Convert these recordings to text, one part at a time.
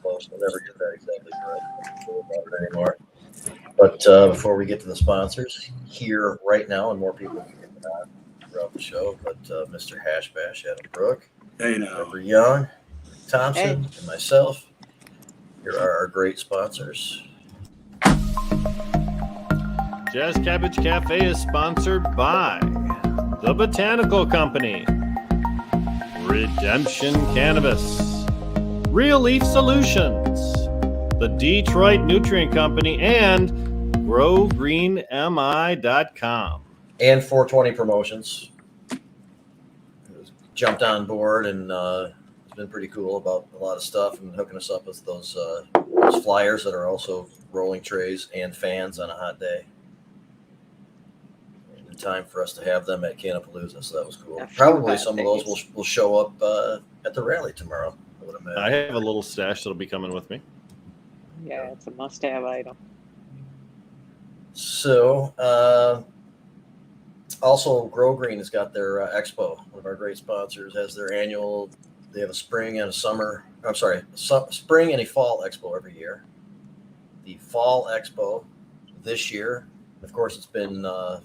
Close. We'll never get that exactly correct. Don't worry about it anymore. But before we get to the sponsors, here right now, and more people throughout the show, but Mr. Hashbash, Adam Brook, Trevor Young, Thompson, and myself. Here are our great sponsors. Jazz Cabbage Cafe is sponsored by The Botanical Company, Redemption Cannabis, Real Leaf Solutions, the Detroit Nutrient Company, and GrowGreenMI.com. And 420 Promotions. Jumped on board and it's been pretty cool about a lot of stuff and hooking us up with those flyers that are also rolling trays and fans on a hot day. And in time for us to have them at Cannapalooza, so that was cool. Probably some of those will show up at the rally tomorrow, I would imagine. I have a little stash that'll be coming with me. Yeah, it's a must-have item. So, also Grow Green has got their expo. One of our great sponsors has their annual. They have a spring and a summer. I'm sorry, spring and a fall expo every year. The fall expo this year, of course, it's been a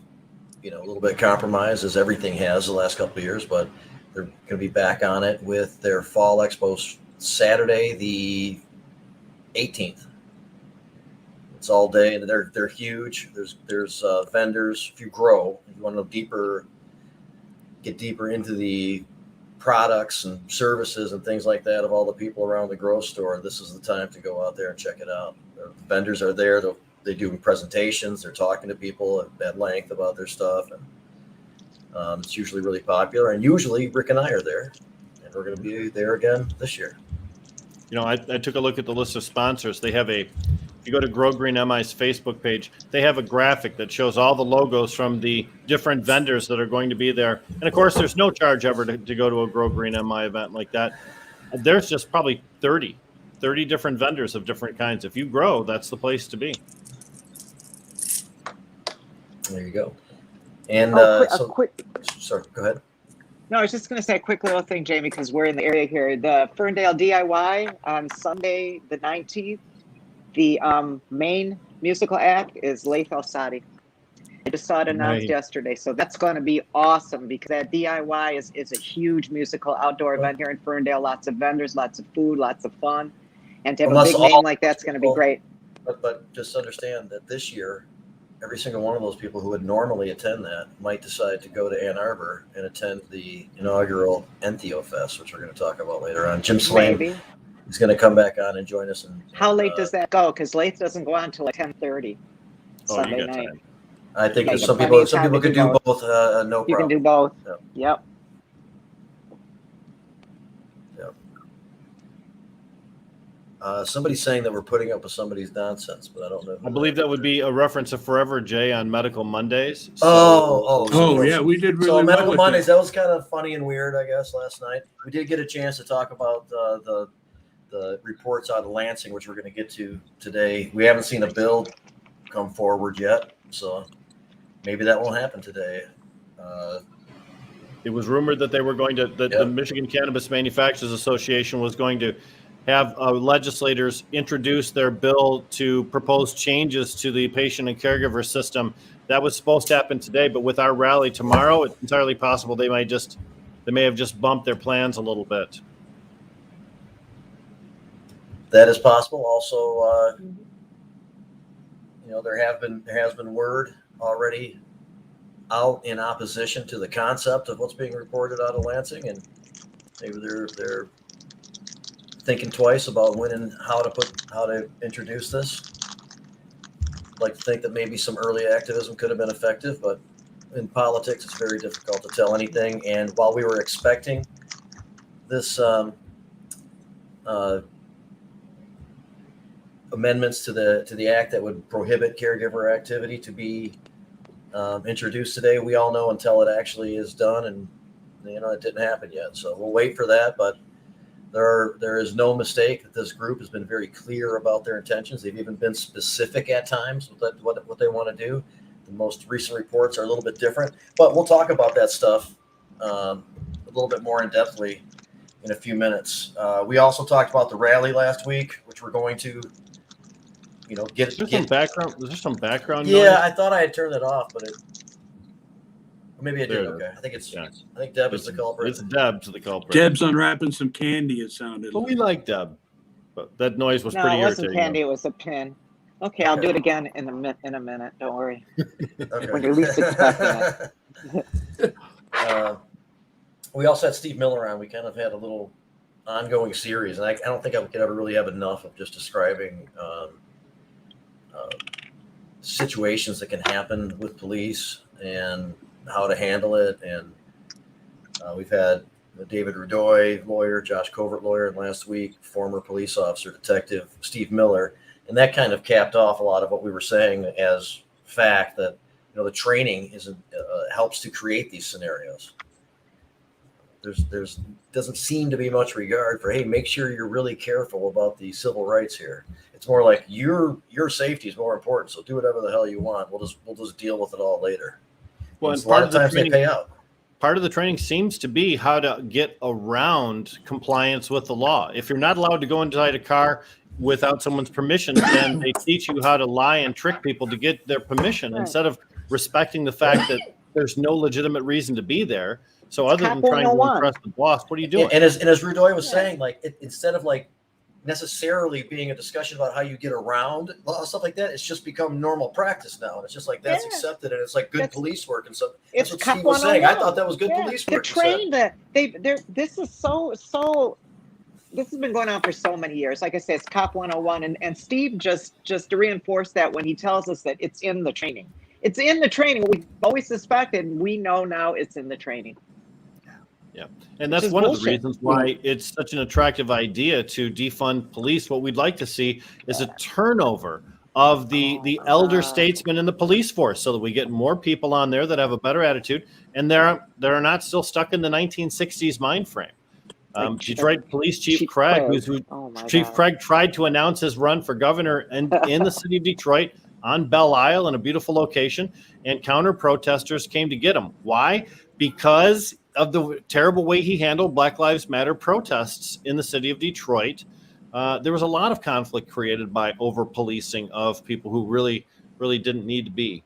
little bit compromised as everything has the last couple of years, but they're going to be back on it with their fall expo Saturday the 18th. It's all day, and they're huge. There's vendors. If you grow, if you want to get deeper into the products and services and things like that of all the people around the grow store, this is the time to go out there and check it out. The vendors are there. They do presentations. They're talking to people at length about their stuff, and it's usually really popular. And usually Rick and I are there, and we're going to be there again this year. I took a look at the list of sponsors. They have if you go to Grow Green MI's Facebook page, they have a graphic that shows all the logos from the different vendors that are going to be there. And of course, there's no charge ever to go to a Grow Green MI event like that. There's just probably 30 different vendors of different kinds. If you grow, that's the place to be. There you go. And sorry, go ahead. No, I was just going to say a quick little thing, Jamie, because we're in the area here. The Ferndale DIY on Sunday, the 19th. The main musical act is Entheofest. I just saw it announced yesterday, so that's going to be awesome because that DIY is a huge musical outdoor event here in Ferndale. Lots of vendors, lots of food, lots of fun, and to have a big name like that's going to be great. But just understand that this year, every single one of those people who would normally attend that might decide to go to Ann Arbor and attend the inaugural Entheofest, which we're going to talk about later on. Jim Salame. He's going to come back on and join us. How late does that go? Because late doesn't go on until like 10:30 Sunday night. Time. I think some people can do both. No problem. You can do both. Yep. Somebody's saying that we're putting up with somebody's nonsense, but I don't know. I believe that would be a reference to Forever Jay on Medical Mondays. So, yeah, we did really so well Medical with Mondays. That was kind of funny and weird, I guess. Last night we did get a chance to talk about the reports out of Lansing, which we're going to get to today. We haven't seen a bill come forward yet, so maybe that won't happen today. It was rumored that they were going to the Michigan Cannabis Manufacturers Association was going to have legislators introduce their bill to propose changes to the patient and caregiver system. That was supposed to happen today, but with our rally tomorrow, it's entirely possible they may have just bumped their plans a little bit. That is possible. Also, there has been word already out in opposition to the concept of what's being reported out of Lansing, and maybe they're thinking twice about when and how to introduce this. I'd like to think that maybe some early activism could have been effective, but in politics, it's very difficult to tell anything. And while we were expecting this amendments to the act that would prohibit caregiver activity to be introduced today, we all know until it actually is done, and it didn't happen yet. So we'll wait for that. But There is no mistake that this group has been very clear about their intentions. They've even been specific at times with what they want to do. The most recent reports are a little bit different, but we'll talk about that stuff a little bit more in depthly in a few minutes. We also talked about the rally last week, which we're going to, get some background. Is there some background Yeah, noise? I thought I had turned it off, but maybe I did. There it Okay, I think it's. Yeah. I think Deb is the culprit. It's Deb's the culprit. Deb's unwrapping some candy, it sounded But we like Deb. But that noise was No, pretty it wasn't irritating. candy. It was a pin. Okay, I'll do it again in a minute. Don't worry. Okay. When you're least expecting it. We also had Steve Miller on. We kind of had a little ongoing series, and I don't think I could ever really have enough of just describing situations that can happen with police and how to handle it. And we've had David Rudoy, lawyer, Josh Covert, lawyer, and last week, former police officer, detective Steve Miller. And that kind of capped off a lot of what we were saying as fact that, the training helps to create these scenarios. There's doesn't seem to be much regard for, hey, make sure you're really careful about the civil rights here. It's more like your safety is more important. So do whatever the hell you want. We'll just deal with it all later. Well, a lot of times they pay out. Part of the training seems to be how to get around compliance with the law. If you're not allowed to go inside a car without someone's permission, then they teach you how to lie and trick people to get their permission instead of respecting the fact that there's no legitimate reason to be there. So other than trying to impress the boss, what are you doing? And as Rudoy was saying, instead of necessarily being a discussion about how you get around stuff like that, it's just become normal practice now. And it's just like that's accepted, and it's like good police work and stuff. That's what Steve was saying. I thought that was good police work. They're trained that this is so. This has been going on for so many years. Like I said, it's Cop 101, and Steve just to reinforce that when he tells us that it's in the training. It's in the training. We've always suspected, and we know now it's in the training. Yeah, and that's one of the reasons why it's such an attractive idea to defund police. What we'd like to see is a turnover of the elder statesmen in the police force, so that we get more people on there that have a better attitude, and they're not still stuck in the 1960s mind frame. Detroit Police Chief Craig, Chief Craig tried to announce his run for governor in the city of Detroit on Belle Isle in a beautiful location, and counter protesters came to get him. Why? Because of the terrible way he handled Black Lives Matter protests in the city of Detroit. There was a lot of conflict created by over-policing of people who really, really didn't need to be.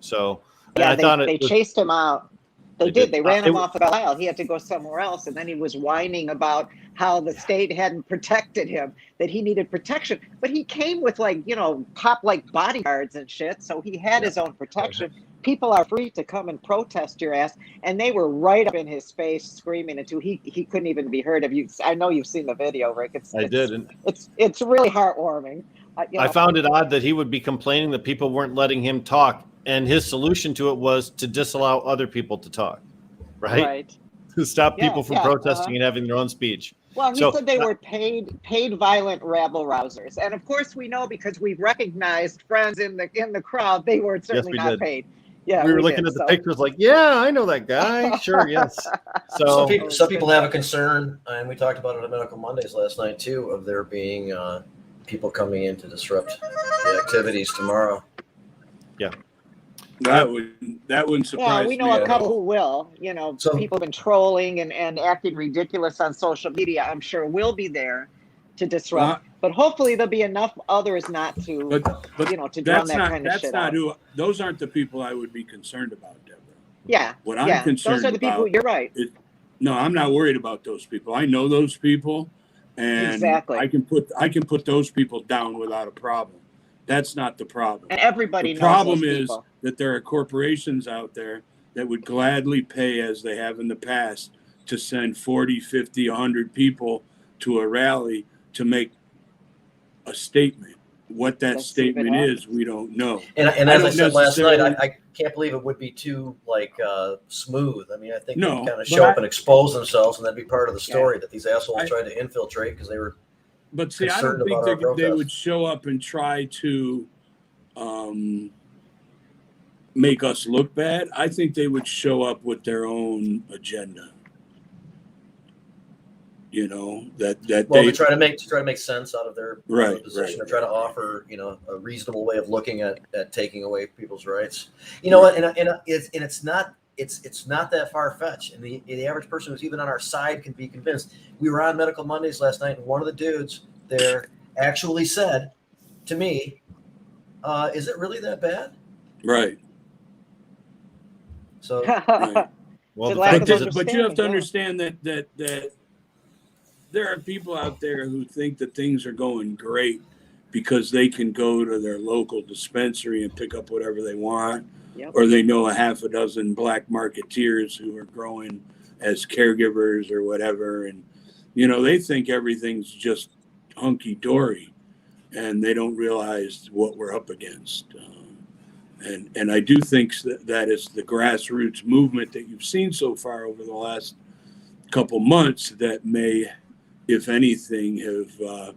So I thought they chased him out. They did. They ran him off of Belle Isle. He had to go somewhere else. And then he was whining about how the state hadn't protected him, that he needed protection. But he came with cop-like bodyguards and shit. So he had his own protection. People are free to come and protest your ass. And they were right up in his face screaming until he couldn't even be heard of. I know you've seen the video, Rick. I did. And it's really heartwarming. I found it odd that he would be complaining that people weren't letting him talk. And his solution to it was to disallow other people to talk, right? To stop people from protesting and having their own speech. Well, he said they were paid violent rabble rousers, and of course we know because we've recognized friends in the crowd. They were certainly not paid. Yeah, we were looking at the pictures like, yeah, I know that guy. Sure, yes. So some people have a concern, and we talked about it at Medical Mondays last night too, of there being people coming in to disrupt the activities tomorrow. Yeah. That wouldn't surprise me. Yeah, we know a couple who will. People have been trolling and acting ridiculous on social media. I'm sure will be there to disrupt. But hopefully there'll be enough others not to, to drown that kind of shit out. Those aren't the people I would be concerned about, Deborah. Yeah. What I'm concerned about. Those are the people. You're right. No, I'm not worried about those people. I know those people, and I can put those people down without a problem. That's not the problem. And everybody knows the problem those is people. That there are corporations out there that would gladly pay, as they have in the past, to send 40, 50, 100 people to a rally to make a statement. What that statement is, we don't know. And as I said last night, I can't believe it would be too smooth. I mean, I think they'd kind of show up and expose themselves, and that'd be part of the story that these assholes tried to infiltrate because they were. But see, I don't think they would show up and try to make us look bad. I think they would show up with their own agenda. you know, that Well, they to try to make sense out of their Right, position, right. or try to offer, you know, a reasonable way of looking at taking away people's rights. You know what? And it's not that far fetched, and the average person who's even on our side can be convinced. We were on Medical Mondays last night, and one of the dudes there actually said to me, "Is it really that bad?" right. So Right. Well, It's a the lack fact of is, But you have to understanding, understand that there are people out there who think that things are going great because they can go to their local dispensary and pick up whatever they want, Yep. or they know a half a dozen black marketeers who are growing as caregivers or whatever, and you know they think everything's just hunky dory, and they don't realize what we're up against. And I do think that is the grassroots movement that you've seen so far over the last couple months that may, if anything, have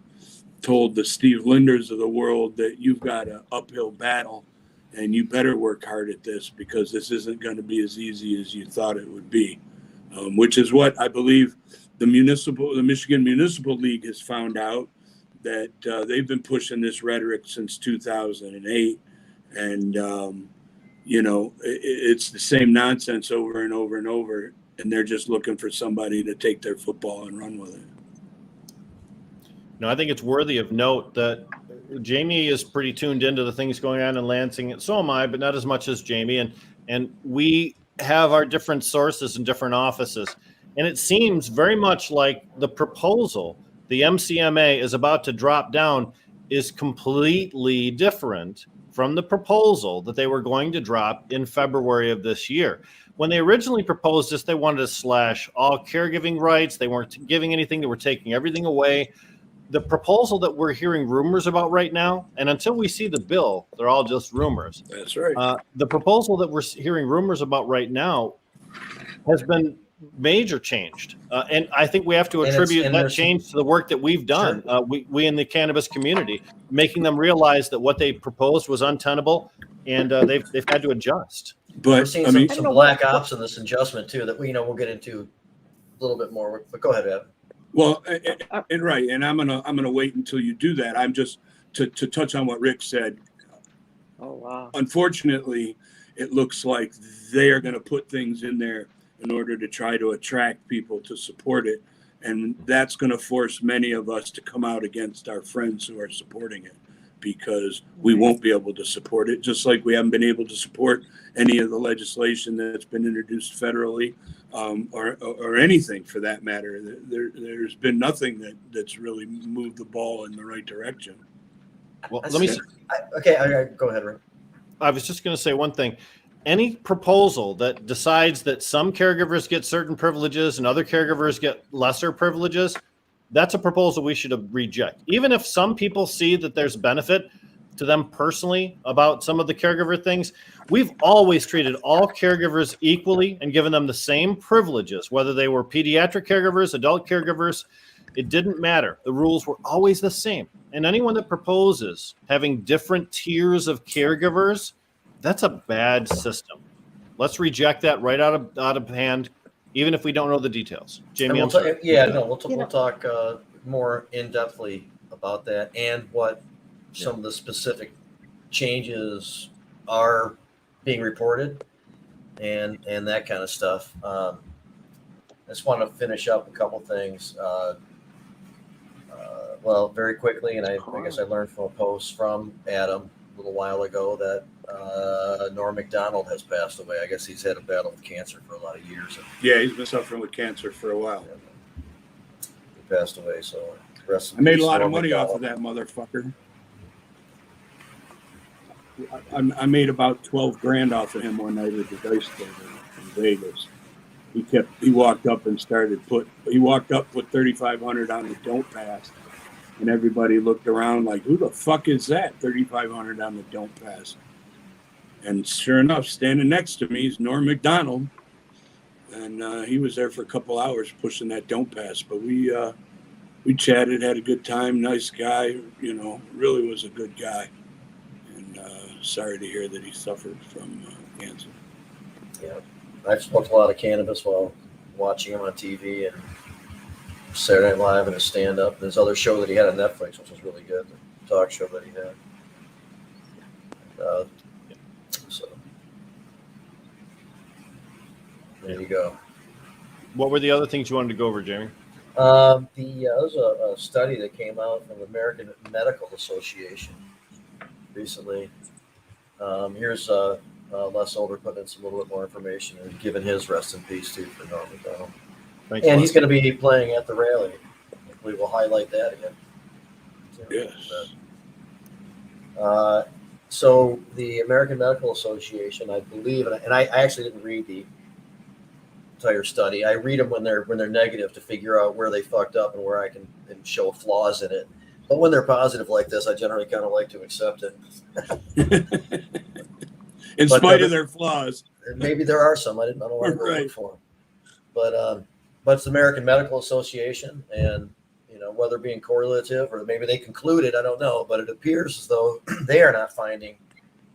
told the Steve Linders of the world that you've got an uphill battle and you better work hard at this, because this isn't going to be as easy as you thought it would be, which is what I believe the Michigan Municipal League has found out, that they've been pushing this rhetoric since 2008. And, you know, it's the same nonsense over and over and over, and they're just looking for somebody to take their football and run with it. No, I think it's worthy of note that Jamie is pretty tuned into the things going on in Lansing, and so am I, but not as much as Jamie. And we have our different sources and different offices. And it seems very much like the proposal the MCMA is about to drop down is completely different from the proposal that they were going to drop in February of this year. When they originally proposed this, they wanted to slash all caregiving rights. They weren't giving anything. They were taking everything away. The proposal that we're hearing rumors about right now, and until we see the bill, they're all just rumors. That's right. The proposal that we're hearing rumors about right now has been major changed. And I think we have to attribute that change to the work that we've done, Sure. we in the cannabis community, making them realize that what they proposed was untenable, and they've had to adjust. we're But seeing I mean, some black ops in this adjustment too that we'll get into a little bit more. But go ahead, Evan. well, and right, and I'm gonna wait until you do that. I'm just to touch on what Rick said. Oh, wow. Unfortunately, it looks like they are going to put things in there in order to try to attract people to support it. And that's going to force many of us to come out against our friends who are supporting it, because we won't be able to support it, just like we haven't been able to support any of the legislation that's been introduced federally, or anything for that matter. There's been nothing that's really moved the ball in the right direction. Well, let me. Go ahead, Rick. I was just going to say one thing. Any proposal that decides that some caregivers get certain privileges and other caregivers get lesser privileges, that's a proposal we should reject. Even if some people see that there's benefit to them personally about some of the caregiver things, we've always treated all caregivers equally and given them the same privileges, whether they were pediatric caregivers, adult caregivers. It didn't matter. The rules were always the same. And anyone that proposes having different tiers of caregivers, that's a bad system. Let's reject that right out of hand, even if we don't know the details. Jamie, We'll talk more in-depthly about that and what some of the specific changes are being reported and that kind of stuff. I just want to finish up a couple things. Well, very quickly, and I guess I learned from a post from Adam a little while ago that Norm Mcdonald has passed away. I guess he's had a battle with cancer for a lot of years. Yeah, he's been suffering with cancer for a while. He passed away, so rest in I made peace, a lot of Norm money Macdonald. off of that motherfucker. I made about 12 grand off of him one night at the dice table in Vegas. He walked up, put 3,500 on the don't pass, and everybody looked around like, who the fuck is that? 3,500 on the don't pass. And sure enough, standing next to me is Norm Macdonald, and he was there for a couple hours pushing that don't pass. But we chatted, had a good time. Nice guy, really was a good guy. And sorry to hear that he suffered from cancer. Yeah, I've smoked a lot of cannabis while watching him on TV, and Saturday Night Live and his stand-up. This other show that he had on Netflix, which was really good, the talk show that he had. So there you go. What were the other things you wanted to go over, Jamie? There's a study that came out from the American Medical Association recently. Here's Les Older putting in some little bit more information and giving his rest in peace too for Norm Macdonald. Thanks, And Les. he's going to be playing at the rally. We will highlight that again. Yes. So the American Medical Association, I believe, and I actually didn't read the entire study. I read them when they're negative to figure out where they fucked up and where I can show flaws in it. But when they're positive like this, I generally kind of like to accept it. In spite of their flaws. Maybe there are some. I don't want to look for them. But it's the American Medical Association, and whether being correlative or maybe they concluded, I don't know, but it appears as though they are not finding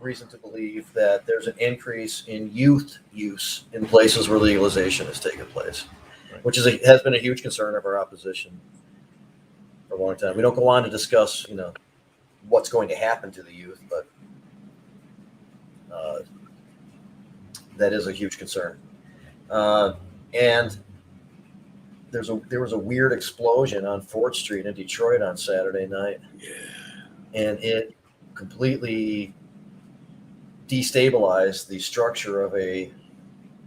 reason to believe that there's an increase in youth use in places where legalization has taken place, which has been a huge concern of our opposition for a long time. We don't go on to discuss, what's going to happen to the youth, but that is a huge concern. And there was a weird explosion on 4th Street in Detroit on Saturday night. Yeah. And it completely destabilized the structure of a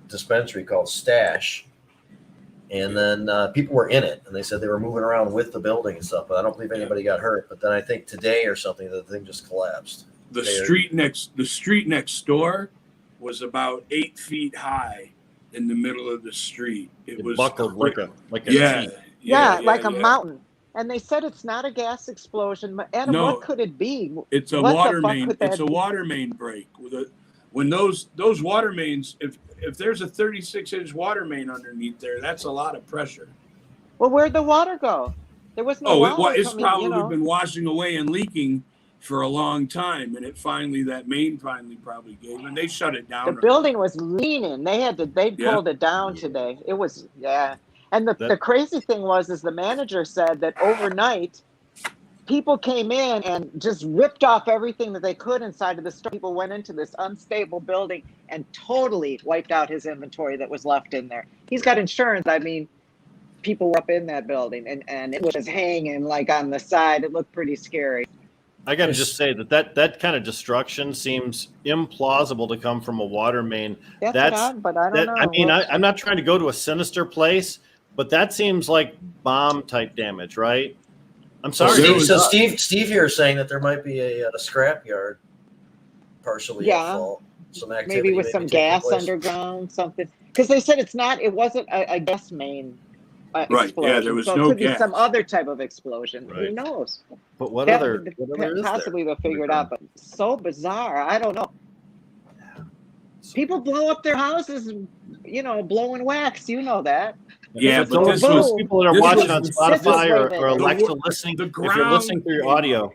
dispensary called Stash. And then people were in it, and they said they were moving around with the building and stuff, but I don't believe anybody got hurt. But then I think today or something, the thing just collapsed. The street next door was about 8 feet high in the middle of the street. It was buckled like a Yeah, like a yeah. mountain. And they said it's not a gas explosion. Adam, No. what could it be? It's a What the water fuck main. could that It's a be? water main break. When those water mains, if there's a 36-inch water main underneath there, that's a lot of pressure. Well, where'd the water go? There was no water It's coming, probably been washing away and leaking for a long time, and that main probably gave, and they shut it down. The building was leaning. They pulled it down today. It was, And the crazy thing is the manager said that overnight, people came in and just ripped off everything that they could inside of the store. People went into this unstable building and totally wiped out his inventory that was left in there. He's got insurance. I mean, people were up in that building, and it was just hanging like on the side. It looked pretty scary. I got to just say that kind of destruction seems implausible to come from a water main. But I don't know. I mean, I'm not trying to go to a sinister place, but that seems like bomb type damage, right? I'm sorry. Steve here is saying that there might be a scrapyard partially at fault. Some activity maybe with some gas underground, something. Because they said it wasn't a gas main. Right. Explosion. Yeah, there was so no it could gas. be some other type of explosion. Right. Who knows? But what other is possibly there? they'll figure it out. But so bizarre. I don't know. People blow up their houses, blowing wax. You know that. Yeah, but but those people that are watching on was- Spotify this was or Alexa the listening, if you're ground- listening through your audio,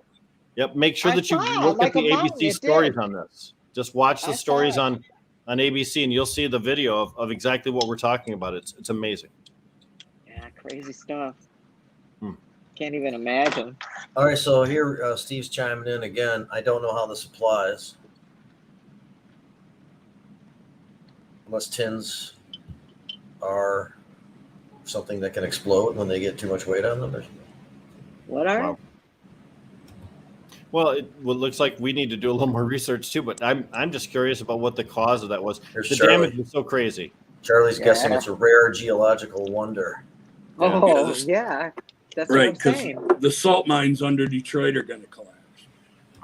make sure I that you saw, look like at the a mountain, ABC it stories did. on this. Just watch the I stories saw on ABC, and you'll see the video of exactly what we're talking about. It's amazing. Yeah, crazy stuff. Hmm. Can't even imagine. All right, so here Steve's chiming in again. I don't know how this applies. Unless tins are something that can explode when they get too much weight on them. What are? Wow. Well, it looks like we need to do a little more research too. But I'm just curious about what the cause of that was. Here's The Charlie. damage was so crazy. Charlie's guessing it's a rare geological wonder. Oh, yeah. That's what Right, I'm because saying. the salt mines under Detroit are going to collapse.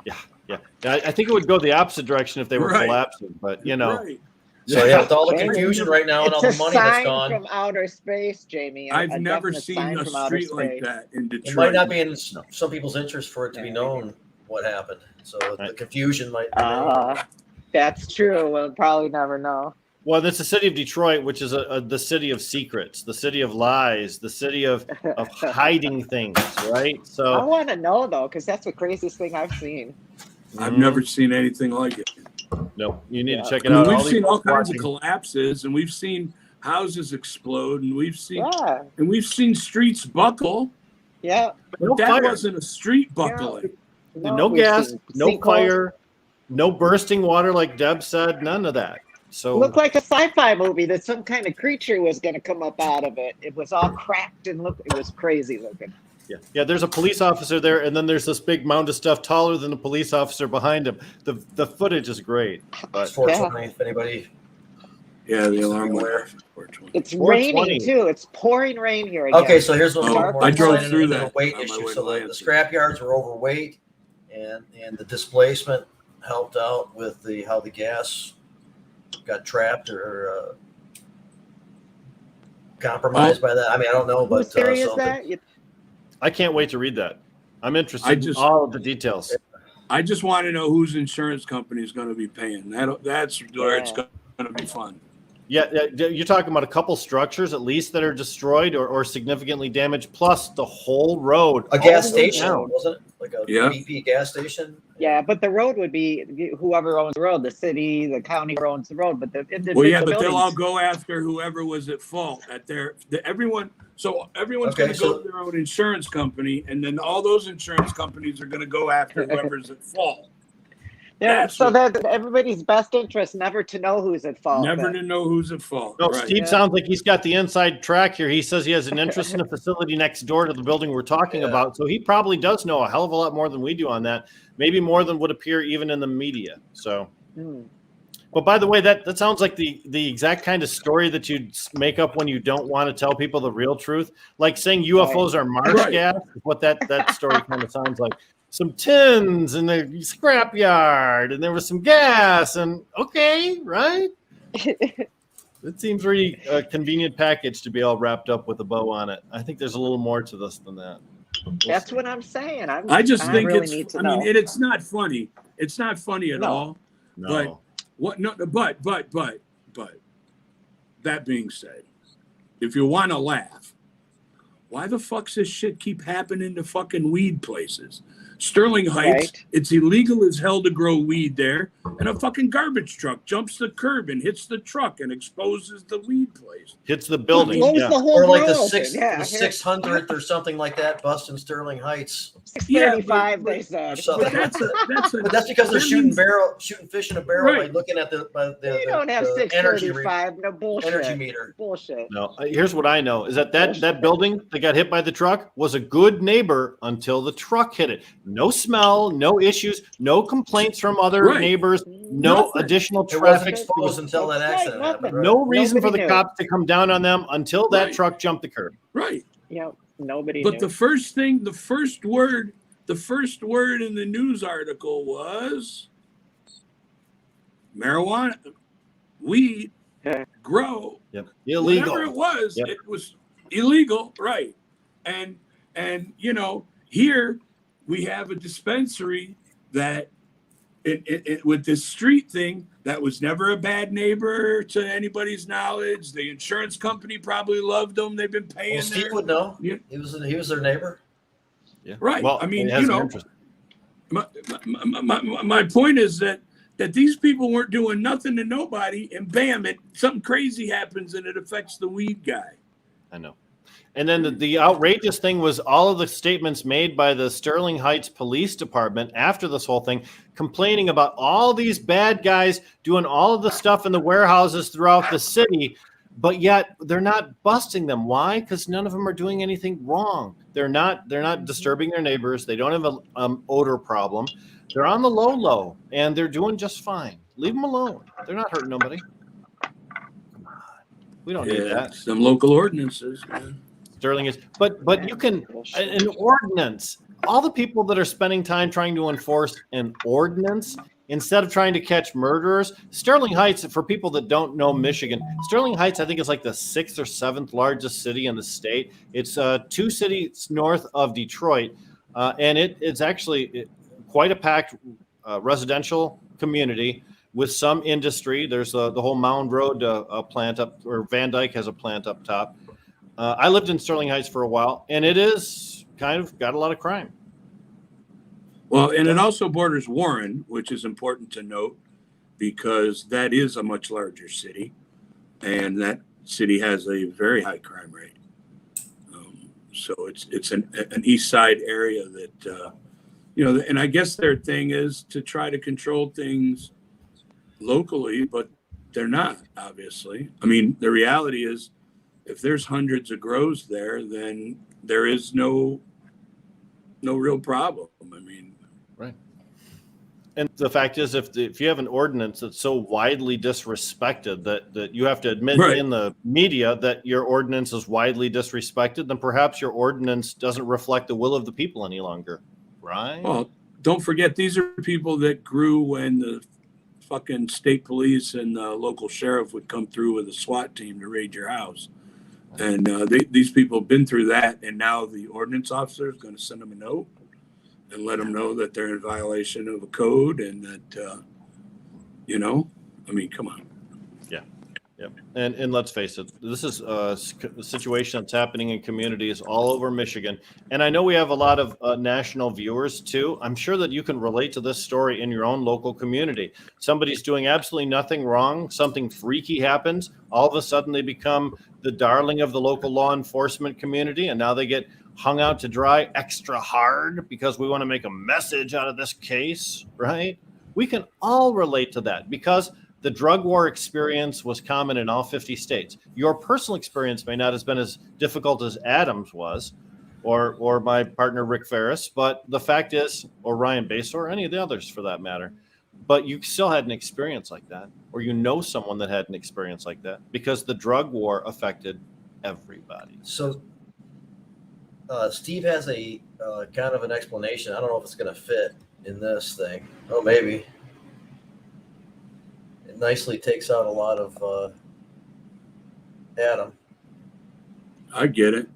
Yeah. I think it would go the opposite direction if they were Right. collapsing. But Right. So with all the confusion right now and all It's the a money that's sign gone, from outer space, Jamie. I've A never definite seen sign a from outer street like space. that in Detroit. it might not be in some people's interest for it to be known what happened. So the confusion might be That's true. We'll probably never know. Well, that's the city of Detroit, which is the city of secrets, the city of lies, the city of hiding things, right? I So want to know, though, because that's the craziest thing I've seen. I've never seen anything like it. no, you need to check I it mean, out. we've All these seen all folks kinds of watching- collapses, and we've seen houses explode, and we've seen Yeah. streets buckle. Yeah. But No that fire. wasn't a street buckling. No we've gas, seen no sinkholes. fire, no bursting water like Deb said, none of that. So Looked like a sci-fi movie that some kind of creature was going to come up out of it. It was all cracked and it was crazy looking. yeah, there's a police officer there, and then there's this big mound of stuff taller than the police officer behind him. The footage is great. But Fortunately, if anybody, Yeah, the alarm went Where? off, unfortunately. It's 420. raining too. It's pouring rain here again. okay, so here's what Oh, more I drove exciting through into that the weight on my issue. way So to the Lansing. scrap yards were overweight, and the displacement helped out with how the gas got trapped or compromised by that. I mean, I don't know, but Whose theory is so that? I can't wait to read that. I'm interested I in just- all of the details. I just want to know whose insurance company is going to be paying. That's where it's going to be fun. Yeah, you're talking about a couple structures at least that are destroyed or significantly damaged, plus the whole road. a gas all the way station, down. wasn't it? Like a Yeah. BP gas station. Yeah, but the road would be whoever owns the road, the city, the county owns the road, but the individual Well, yeah, but they'll all buildings- go after whoever was at fault at everyone. So everyone's Okay, going to go to their own insurance company, and then all those insurance companies are going to go after whoever's at fault. Yeah, That's so what- that everybody's best interest never to know who's at fault. Never then. to know who's at fault. No, Right. Steve Yeah. sounds like he's got the inside track here. He says he has an interest in the facility next door to the building we're talking Yeah. about. So he probably does know a hell of a lot more than we do on that. Maybe more than would appear even in the media. So, Hmm. but by the way, that sounds like the exact kind of story that you'd make up when you don't want to tell people the real truth. Like saying UFOs are Mars Right. gas is what that story kind of sounds like. Some tins in the scrapyard, and there was some gas, and okay, right? It seems really a convenient package to be all wrapped up with a bow on it. I think there's a little more to this than that. We'll That's see. what I'm saying. I just think really need it's. to I know. mean, it's not funny. It's not funny at No. all. No. What? No. But. That being said, if you want to laugh, why the fuck's this shit keep happening to fucking weed places? Sterling Heights, Right. it's illegal as hell to grow weed there, and a fucking garbage truck jumps the curb and hits the truck and exposes the weed place. Hits the building. Close Yeah. the whole Or like the road. six, Yeah, the 600th or something like that, bust in Sterling Heights. 635, but- they said. or something. But that's a But that's because they're shooting fish in a barrel Right. by looking at the You don't have the energy 635. No bullshit. energy meter. Bullshit. No, here's what I know is that building that got hit by the truck was a good neighbor until the truck hit it. No smell, no issues, no complaints from other Right. neighbors, no Nothing. additional It wasn't traffic. exposed until that That's right, accident happened. nothing. Right? No reason for Nobody the knew. cops to come down on them until that Right. truck jumped the curb. right. Yeah, nobody But knew. the first word in the news article was marijuana, weed, Yeah. grow. Yep. Illegal. Whatever it was, Yep. it was illegal, right? And here we have a dispensary that it with this street thing that was never a bad neighbor to anybody's knowledge. The insurance company probably loved them. They've been paying Well, Steve their would know. Yeah. He was their neighbor. Yeah. Right. Well, I mean, it has you an know, interest. my point is that these people weren't doing nothing to nobody, and bam, something crazy happens and it affects the weed guy. I know. And then the outrageous thing was all of the statements made by the Sterling Heights Police Department after this whole thing, complaining about all these bad guys doing all of the stuff in the warehouses throughout the city, but yet they're not busting them. Why? Because none of them are doing anything wrong. They're not disturbing their neighbors. They don't have an odor problem. They're on the low, and they're doing just fine. Leave them alone. They're not hurting nobody. Come on. We don't need that. Some local ordinances, man. Sterling is, but you can an ordinance. All the people that are spending time trying to enforce an ordinance instead of trying to catch murderers. Sterling Heights, for people that don't know Michigan, Sterling Heights, I think, is like the 6th or 7th largest city in the state. It's 2 cities north of Detroit, and it's actually quite a packed residential community with some industry. There's the whole Mound Road plant up, or Van Dyke has a plant up top. I lived in Sterling Heights for a while, and it is kind of got a lot of crime. Well, and it also borders Warren, which is important to note because that is a much larger city, and that city has a very high crime rate. So it's an east side area that, and I guess their thing is to try to control things locally, but they're not, obviously. I mean, the reality is if there's hundreds of grows there, then there is no real problem. I mean, right. And the fact is, if you have an ordinance that's so widely disrespected that you have to admit right. in the media that your ordinance is widely disrespected, then perhaps your ordinance doesn't reflect the will of the people any longer, right? Well, don't forget, these are people that grew when the fucking state police and the local sheriff would come through with a SWAT team to raid your house. And these people have been through that, and now the ordinance officer is going to send them a note and let them know that they're in violation of a code and that, I mean, come on. Yeah. Yep. And let's face it, this is a situation that's happening in communities all over Michigan. And I know we have a lot of national viewers too. I'm sure that you can relate to this story in your own local community. Somebody's doing absolutely nothing wrong. Something freaky happens. All of a sudden they become the darling of the local law enforcement community. And now they get hung out to dry extra hard because we want to make a message out of this case, right? We can all relate to that because the drug war experience was common in all 50 states. Your personal experience may not have been as difficult as Adam's was, or my partner Rick Ferris, but the fact is, or Ryan Baso, or any of the others for that matter, but you still had an experience like that, or you know someone that had an experience like that, because the drug war affected everybody. So Steve has a kind of an explanation. I don't know if it's going to fit in this thing. Oh, maybe. It nicely takes out a lot of Adam. I get it.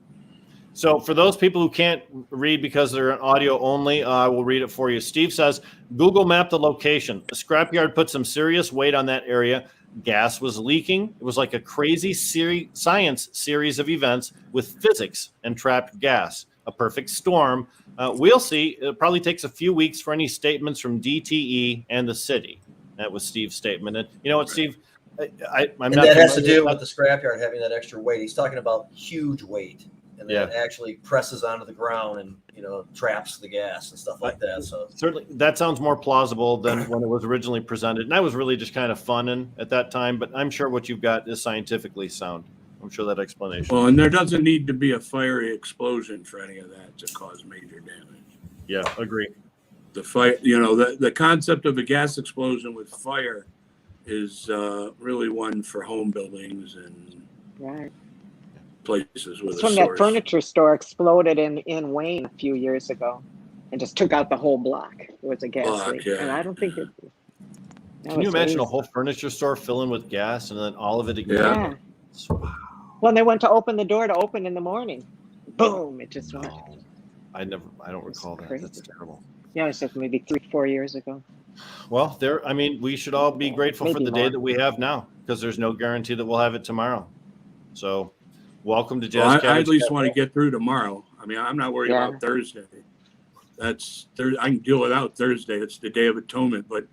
So for those people who can't read because they're an audio only, I will read it for you. Steve says, Google mapped the location. The scrapyard put some serious weight on that area. Gas was leaking. It was like a crazy science series of events with physics and trapped gas. A perfect storm. We'll see. It probably takes a few weeks for any statements from DTE and the city. That was Steve's statement. And you know what, Steve? I'm and not. That has to do with the scrapyard having that extra weight. He's talking about huge weight, and then it actually presses onto the ground and traps the gas and stuff like that. So certainly that sounds more plausible than when it was originally presented. And I was really just kind of funning at that time, but I'm sure what you've got is scientifically sound. I'm sure that explanation. Well, and there doesn't need to be a fiery explosion for any of that to cause major damage. Yeah, agree. The fire, the concept of a gas explosion with fire is really one for home buildings and right. places with it's a when source. that furniture store exploded in Wayne a few years ago and just took out the whole block. It was a gas leak. Yeah. And I don't think it. Can you imagine a whole furniture store filling with gas and then all of it ignited? Yeah. When they went to open the door to open in the morning, boom, it just went. Oh, I don't recall that. Crazy. That's terrible. Yeah, it was just maybe 3-4 years ago. Well, we should all be grateful for Maybe the more. day that we have now, because there's no guarantee that we'll have it tomorrow. So welcome to Jazz Well, I Cabbage at least Cafe. want to get through tomorrow. I mean, I'm not worried about Thursday. I can deal without Thursday. It's the Day of Atonement. But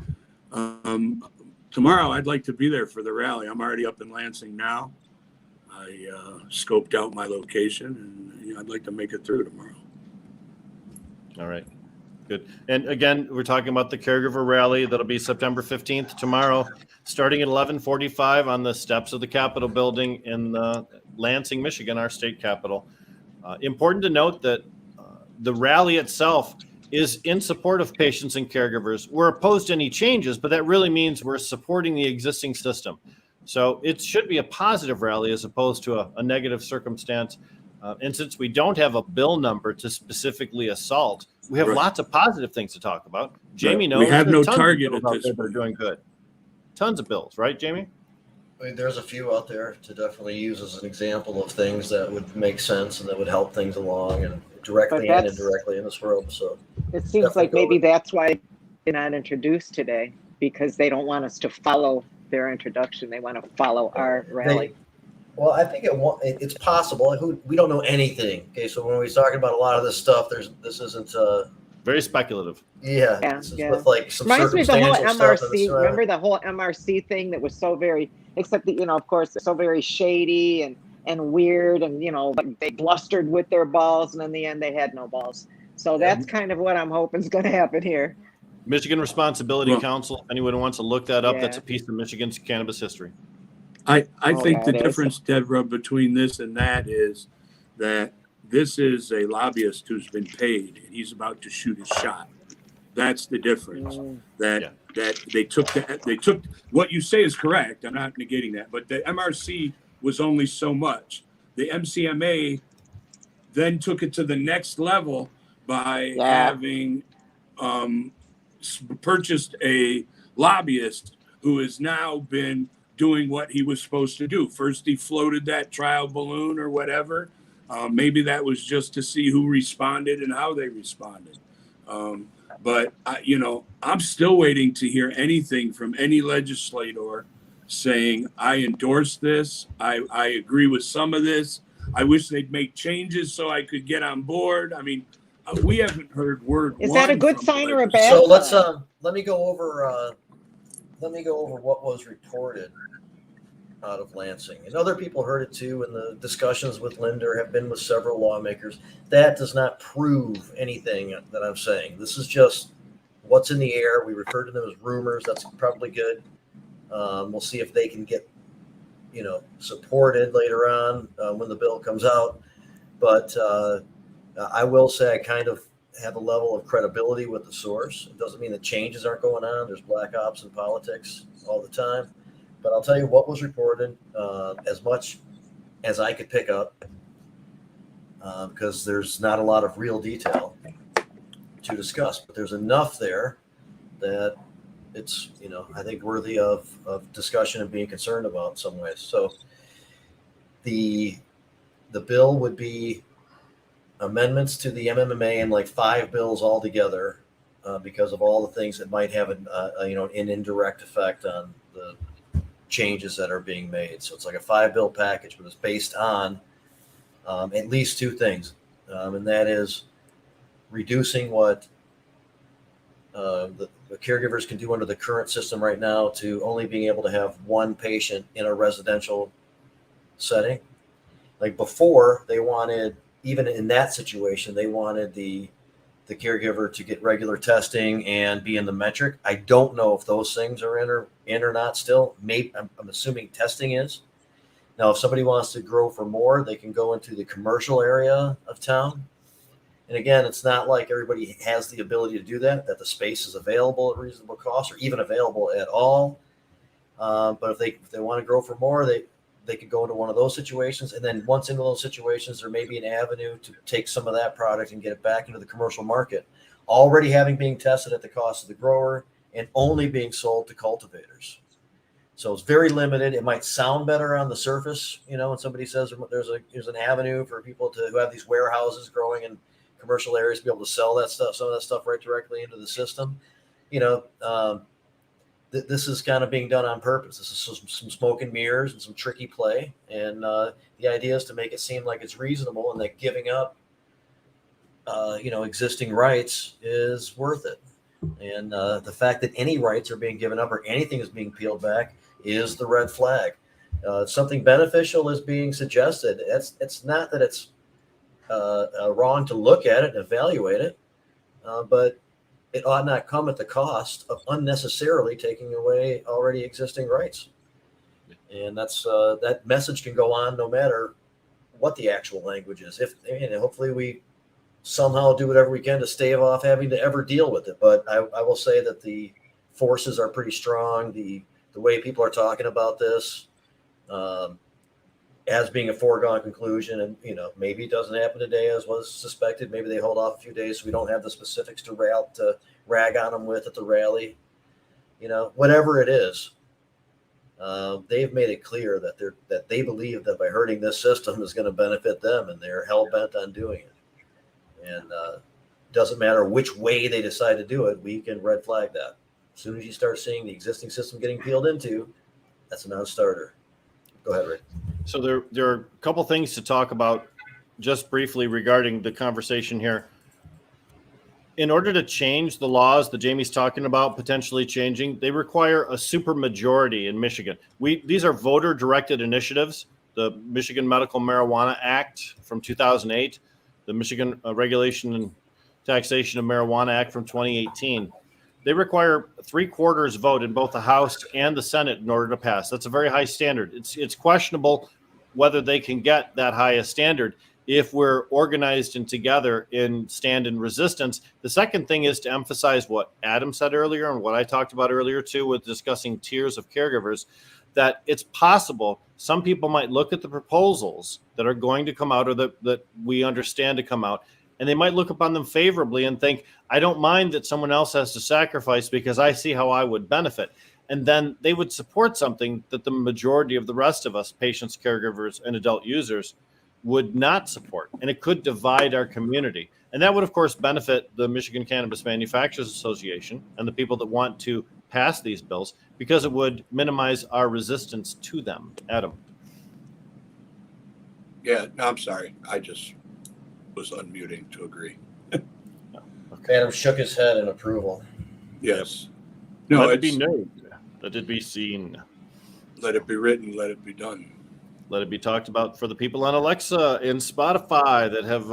tomorrow I'd like to be there for the rally. I'm already up in Lansing now. I scoped out my location, and I'd like to make it through tomorrow. All right. Good. And again, we're talking about the Caregiver Rally. That'll be September 15th tomorrow, starting at 11:45 on the steps of the Capitol building in Lansing, Michigan, our state capital. Important to note that the rally itself is in support of patients and caregivers. We're opposed to any changes, but that really means we're supporting the existing system. So it should be a positive rally as opposed to a negative circumstance. And since we don't have a bill number to specifically assault, we have lots of positive things to talk about. Jamie knows we have no tons target of bills at this out there that are doing good. Tons of bills, right, Jamie? I mean, there's a few out there to definitely use as an example of things that would make sense and that would help things along and directly and indirectly in this world. So it seems like maybe that's why they're not introduced today, because they don't want us to follow their introduction. They want to follow our rally. Well, I think it's possible. We don't know anything. Okay, so when we're talking about a lot of this stuff, this isn't very speculative. Yeah, this is with like some reminds me of the whole circumstantial stuff. MRC. Remember the whole MRC thing that was so very except that, of course, they're so very shady and weird, and like they blustered with their balls, and in the end they had no balls. So that's kind of what I'm hoping is going to happen here. Michigan Responsibility Council. If anyone wants to look that up, Yeah. that's a piece of Michigan's cannabis history. I think the it is. difference, Deborah, between this and that is that this is a lobbyist who's been paid and he's about to shoot his shot. That's the difference. That they took what you say is correct. I'm not negating that, but the MRC was only so much. The MCMA then took it to the next level by having purchased a lobbyist who has now been doing what he was supposed to do. First, he floated that trial balloon or whatever. Maybe that was just to see who responded and how they responded. But I'm still waiting to hear anything from any legislator saying, I endorse this. I agree with some of this. I wish they'd make changes so I could get on board. I mean, we haven't heard word. Is that a good sign or a bad So sign? let me go over what was reported out of Lansing. And other people heard it too, and the discussions with Linder have been with several lawmakers. That does not prove anything that I'm saying. This is just what's in the air. We refer to them as rumors. That's probably good. We'll see if they can get, supported later on when the bill comes out. But I will say I kind of have a level of credibility with the source. It doesn't mean that changes aren't going on. There's black ops in politics all the time. But I'll tell you what was reported, as much as I could pick up, because there's not a lot of real detail to discuss. But there's enough there that it's, I think worthy of discussion and being concerned about in some ways. So the bill would be amendments to the MMMA and like 5 bills altogether, because of all the things that might have an indirect effect on the changes that are being made. So it's like a 5-bill package, but it's based on at least 2 things, and that is reducing what the caregivers can do under the current system right now to only being able to have 1 patient in a residential setting. Like before, they wanted, even in that situation, they wanted the caregiver to get regular testing and be in the metric. I don't know if those things are in or not still. Maybe I'm assuming testing is. Now, if somebody wants to grow for more, they can go into the commercial area of town. And again, it's not like everybody has the ability to do that the space is available at reasonable cost or even available at all. But if they want to grow for more, they could go into one of those situations. And then once into those situations, there may be an avenue to take some of that product and get it back into the commercial market, already having being tested at the cost of the grower and only being sold to cultivators. So it's very limited. It might sound better on the surface, when somebody says there's an avenue for people who have these warehouses growing in commercial areas to be able to sell that stuff, some of that stuff right directly into the system. This is kind of being done on purpose. This is some smoke and mirrors and some tricky play. And the idea is to make it seem like it's reasonable and that giving up, existing rights is worth it. And the fact that any rights are being given up or anything is being peeled back is the red flag. Something beneficial is being suggested. It's not that it's wrong to look at it and evaluate it, but it ought not come at the cost of unnecessarily taking away already existing rights. And that's that message can go on no matter what the actual language is. Hopefully we somehow do whatever we can to stave off having to ever deal with it. But I will say that the forces are pretty strong. The way people are talking about this as being a foregone conclusion, and maybe it doesn't happen today as was suspected. Maybe they hold off a few days so we don't have the specifics to rag on them with at the rally. Whatever it is, they've made it clear that they believe that by hurting this system is going to benefit them, and they're hell bent on doing it. And doesn't matter which way they decide to do it, we can red flag that. As soon as you start seeing the existing system getting peeled into, that's a non-starter. Go ahead, Rick. So there are a couple things to talk about just briefly regarding the conversation here. in order to change the laws that Jamie's talking about potentially changing, they require a supermajority in Michigan. These are voter-directed initiatives. The Michigan Medical Marijuana Act from 2008, the Michigan Regulation and Taxation of Marijuana Act from 2018. They require 3/4 vote in both the House and the Senate in order to pass. That's a very high standard. It's questionable whether they can get that high a standard if we're organized and together and stand in resistance. The second thing is to emphasize what Adam said earlier and what I talked about earlier too with discussing tiers of caregivers, that it's possible some people might look at the proposals that are going to come out or that we understand to come out, and they might look upon them favorably and think, I don't mind that someone else has to sacrifice because I see how I would benefit. And then they would support something that the majority of the rest of us, patients, caregivers, and adult users, would not support. And it could divide our community. And that would, of course, benefit the Michigan Cannabis Manufacturers Association and the people that want to pass these bills because it would minimize our resistance to them. Adam. Yeah, no, I'm sorry. I just was unmuting to agree. Adam shook his head in approval. Yes. No, Let it be known. Let it be seen. Let it be written. Let it be done. Let it be talked about for the people on Alexa and Spotify that have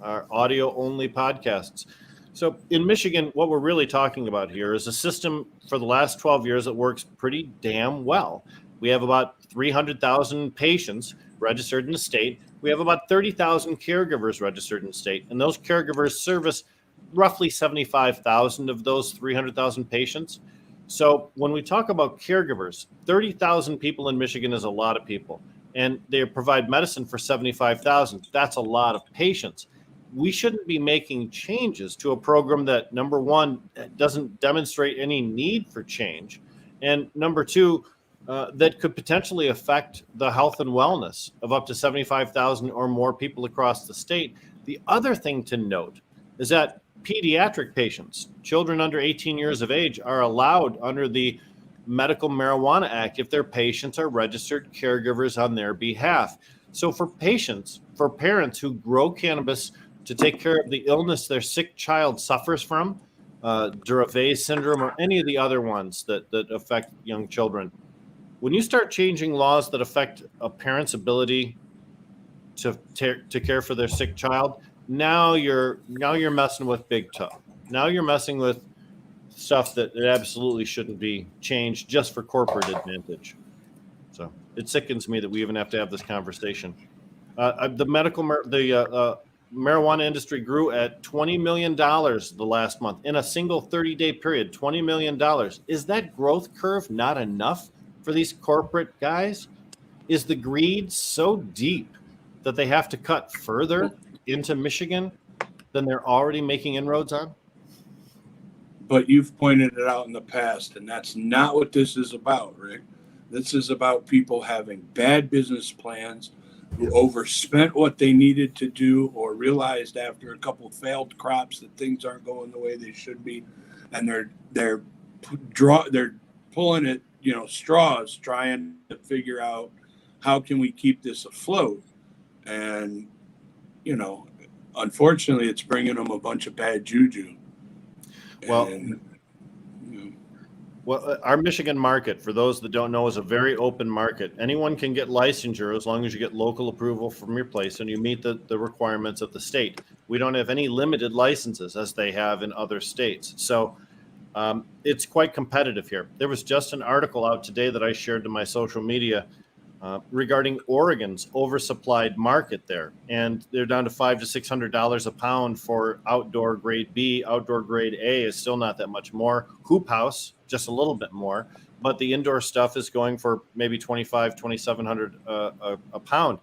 our audio-only podcasts. So in Michigan, what we're really talking about here is a system for the last 12 years that works pretty damn well. We have about 300,000 patients registered in the state. We have about 30,000 caregivers registered in the state, and those caregivers service roughly 75,000 of those 300,000 patients. So when we talk about caregivers, 30,000 people in Michigan is a lot of people, and they provide medicine for 75,000. That's a lot of patients. We shouldn't be making changes to a program that, number one, doesn't demonstrate any need for change, and number two, that could potentially affect the health and wellness of up to 75,000 or more people across the state. The other thing to note is that pediatric patients, children under 18 years of age, are allowed under the Medical Marijuana Act if their patients are registered caregivers on their behalf. So for patients, for parents who grow cannabis to take care of the illness their sick child suffers from, Dravet syndrome or any of the other ones that affect young children, when you start changing laws that affect a parent's ability to care for their sick child, now you're messing with big toe. Now you're messing with stuff that it absolutely shouldn't be changed just for corporate advantage. So it sickens me that we even have to have this conversation. The marijuana industry grew at $20 million the last month in a single 30-day period. $20 million. Is that growth curve not enough for these corporate guys? Is the greed so deep that they have to cut further into Michigan than they're already making inroads on? But you've pointed it out in the past, and that's not what this is about, Rick. This is about people having bad business plans, who overspent what they needed to do or realized after a couple of failed crops that things aren't going the way they should be, and they're pulling at straws, trying to figure out how can we keep this afloat. And unfortunately, it's bringing them a bunch of bad juju. Well, our Michigan market, for those that don't know, is a very open market. Anyone can get licensure as long as you get local approval from your place and you meet the requirements of the state. We don't have any limited licenses as they have in other states. So it's quite competitive here. There was just an article out today that I shared to my social media regarding Oregon's oversupplied market there. And they're down to $500 to $600 a pound for outdoor grade B. Outdoor grade A is still not that much more. Hoop House, just a little bit more. But the indoor stuff is going for maybe $2,500, $2,700 a pound.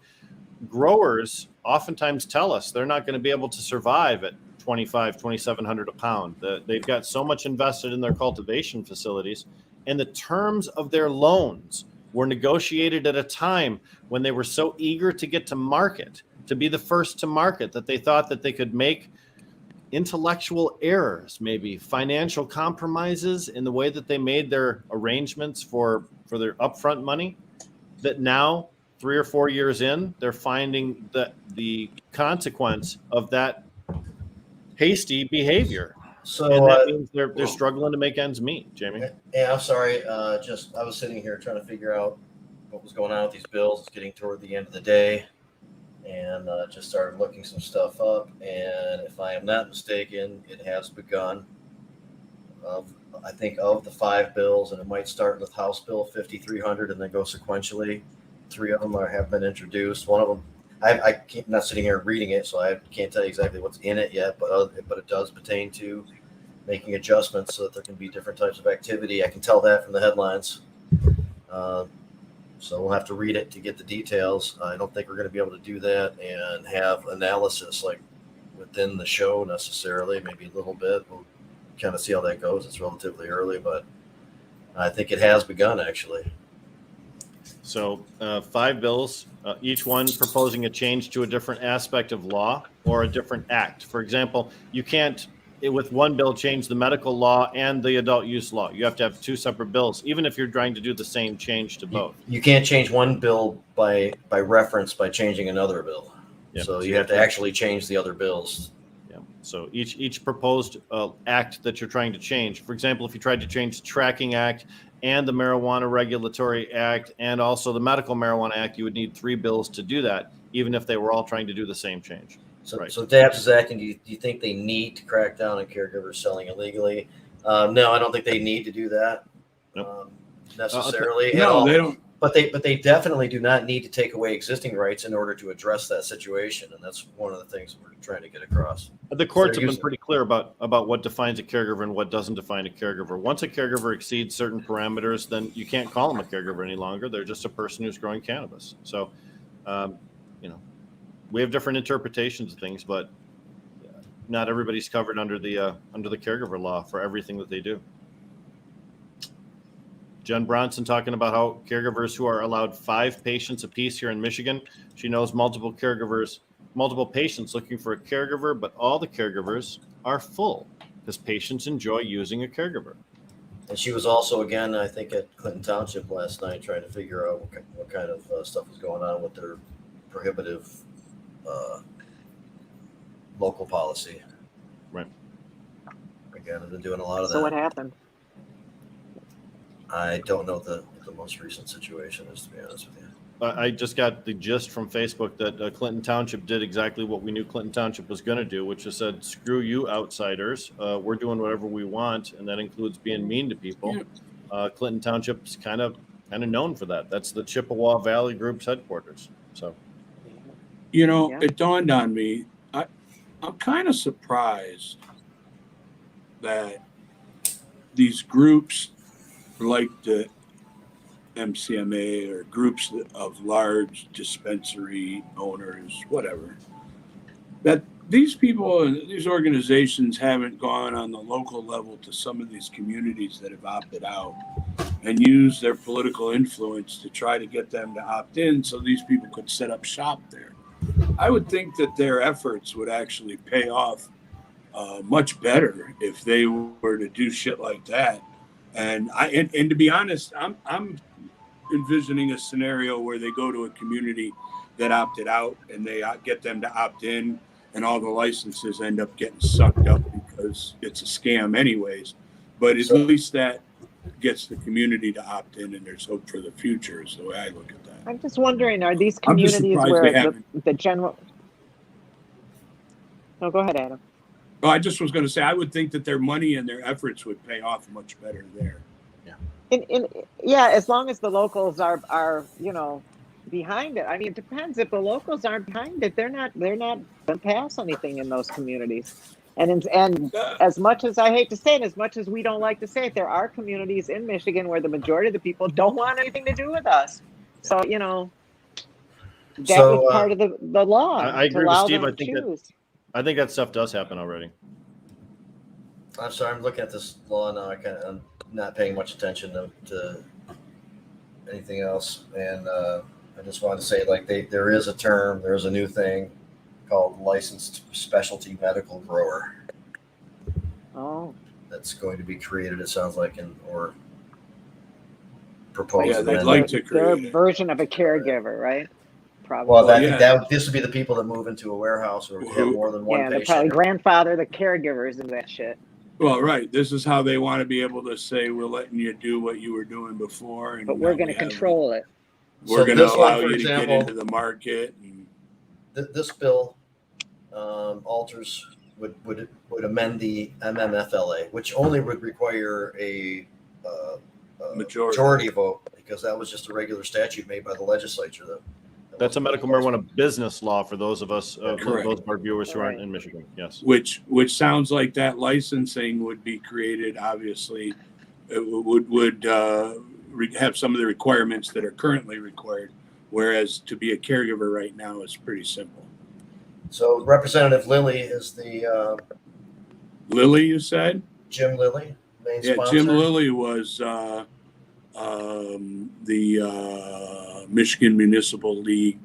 Growers oftentimes tell us they're not going to be able to survive at $2,500, $2,700 a pound. They've got so much invested in their cultivation facilities, and the terms of their loans were negotiated at a time when they were so eager to get to market, to be the first to market, that they thought that they could make intellectual errors, maybe financial compromises in the way that they made their arrangements for their upfront money, that now 3 or 4 years in, they're finding that the consequence of that hasty behavior. So And that means they're struggling to make ends meet, Jamie. yeah, I'm sorry. Just I was sitting here trying to figure out what was going on with these bills. It's getting toward the end of the day, and just started looking some stuff up. And if I am not mistaken, it has begun. I think of the 5 bills, and it might start with House Bill 5300 and then go sequentially. 3 of them have been introduced. One of them, I'm not sitting here reading it, so I can't tell you exactly what's in it yet, but it does pertain to making adjustments so that there can be different types of activity. I can tell that from the headlines. So we'll have to read it to get the details. I don't think we're going to be able to do that and have analysis like within the show necessarily, maybe a little bit. We'll kind of see how that goes. It's relatively early, but I think it has begun actually. So 5 bills, each one proposing a change to a different aspect of law or a different act. For example, you can't, with one bill, change the medical law and the adult use law. You have to have 2 separate bills, even if you're trying to do the same change to both. You can't change one bill by reference by changing another bill. Yep. So you have to actually change the other bills. Yeah. So each proposed act that you're trying to change, for example, if you tried to change the Tracking Act and the Marijuana Regulatory Act and also the Medical Marijuana Act, you would need 3 bills to do that, even if they were all trying to do the same change. So, right. So Dabs is acting. Do you think they need to crack down on caregivers selling illegally? No, I don't think they need to do that Nope. necessarily. No, at all. they don't. But they definitely do not need to take away existing rights in order to address that situation, and that's one of the things we're trying to get across. The courts have been pretty clear about what defines a caregiver and what doesn't define a caregiver. Once a caregiver exceeds certain parameters, then you can't call them a caregiver any longer. They're just a person who's growing cannabis. So, we have different interpretations of things, but not everybody's covered under the caregiver law for everything that they do. Jen Bronson talking about how caregivers who are allowed 5 patients apiece here in Michigan. She knows multiple patients looking for a caregiver, but all the caregivers are full because patients enjoy using a caregiver. And she was also, again, I think, at Clinton Township last night trying to figure out what kind of stuff was going on with their prohibitive local policy. Right. Again, I've been doing a lot of that. So what happened? I don't know the most recent situation is, to be honest with you. I just got the gist from Facebook that Clinton Township did exactly what we knew Clinton Township was going to do, which is said, screw you outsiders. We're doing whatever we want, and that includes being mean to people. Clinton Township's kind of known for that. That's the Chippewa Valley Group's headquarters. So, It dawned on me. I'm kind of surprised that these groups like the MCMA or groups of large dispensary owners, whatever, that these people and these organizations haven't gone on the local level to some of these communities that have opted out and used their political influence to try to get them to opt in so these people could set up shop there. I would think that their efforts would actually pay off much better if they were to do shit like that. And to be honest, I'm envisioning a scenario where they go to a community that opted out and they get them to opt in, and all the licenses end up getting sucked up because it's a scam anyways. But at least that gets the community to opt in, and there's hope for the future is the way I look at that. I'm just wondering, are these communities where the general... No, go ahead, Adam. Oh, I just was going to say, I would think that their money and their efforts would pay off much better there. Yeah. As long as the locals are behind it. I mean, it depends. If the locals aren't behind it, they're not going to pass anything in those communities. And as much as I hate to say it, as much as we don't like to say it, there are communities in Michigan where the majority of the people don't want anything to do with us. So, that was part of the law. I agree with Steve. I think that stuff does happen already. I'm sorry, I'm looking at this law now. I'm not paying much attention to anything else. And I just wanted to say, there is a new thing called licensed specialty medical grower. Oh. That's going to be created, it sounds like, or proposed. Yeah, they'd like to create their version of a caregiver, right? Probably. Well, I think this would be the people that move into a warehouse or have more than one patient. They'll probably grandfather the caregivers into that shit. Well, right. This is how they want to be able to say, we're letting you do what you were doing before. And But we're now going we to have- control it. We're So going to this one, allow for you to get example, into the market. And, This bill alters would amend the MMFLA, which only would require a majority vote, because that was just a regular statute made by the legislature. That's a medical marijuana business law for those of us, Correct. those of our viewers who aren't in Michigan. Yes. which sounds like that licensing would be created. Obviously, it would have some of the requirements that are currently required, whereas to be a caregiver right now is pretty simple. So Representative Lilly is the Lilly, you said? Jim Lilly, main Yeah, sponsor. Jim Lilly was the Michigan Municipal League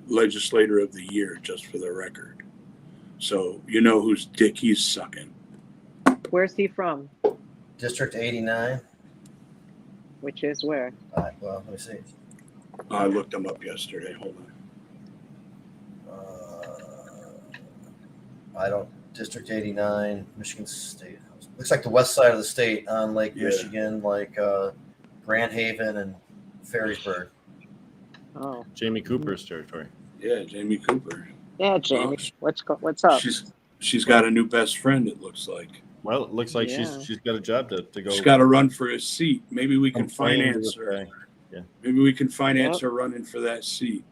Legislator of the Year, just for the record. So you know whose dick he's sucking. Where's he from? District 89. Which is where? Well, let me see. I looked him up yesterday. Hold on. I don't. District 89, Michigan State. Looks like the west side of the state on Lake Yeah. Michigan, like Grand Haven and Ferrisburg. Oh, Jamie Cooper's territory. Yeah, Jamie Cooper. yeah, Jamie. Oh, What's up? She's got a new best friend, it looks like. Well, it looks like Yeah. she's got a job to go. She's got to run for a seat. Maybe we can complain to finance this her. guy. Yeah. Maybe we can finance Yep. her running for that seat.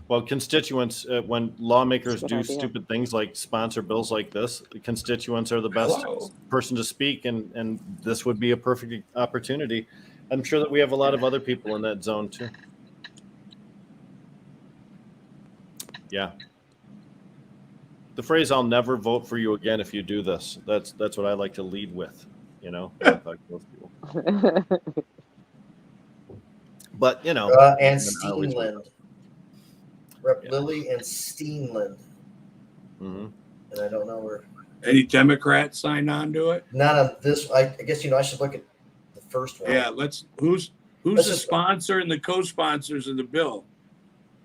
Well, constituents, when lawmakers That's a do good idea. stupid things like sponsor bills like this, constituents are the best Hello. person to speak, and this would be a perfect opportunity. I'm sure that we have a lot of other people in that zone too. Yeah. The phrase "I'll never vote for you again if you do this." That's what I like to lead with, you know. when I talk to those people. But you know, And I always- Steenland. Rep Yeah. Lilly and Steenland. Mhm. And I don't know where. Any Democrats signed on to it? Not on this. I guess, I should look at the first one. Yeah, who's Let's the just- sponsor and the co-sponsors of the bill?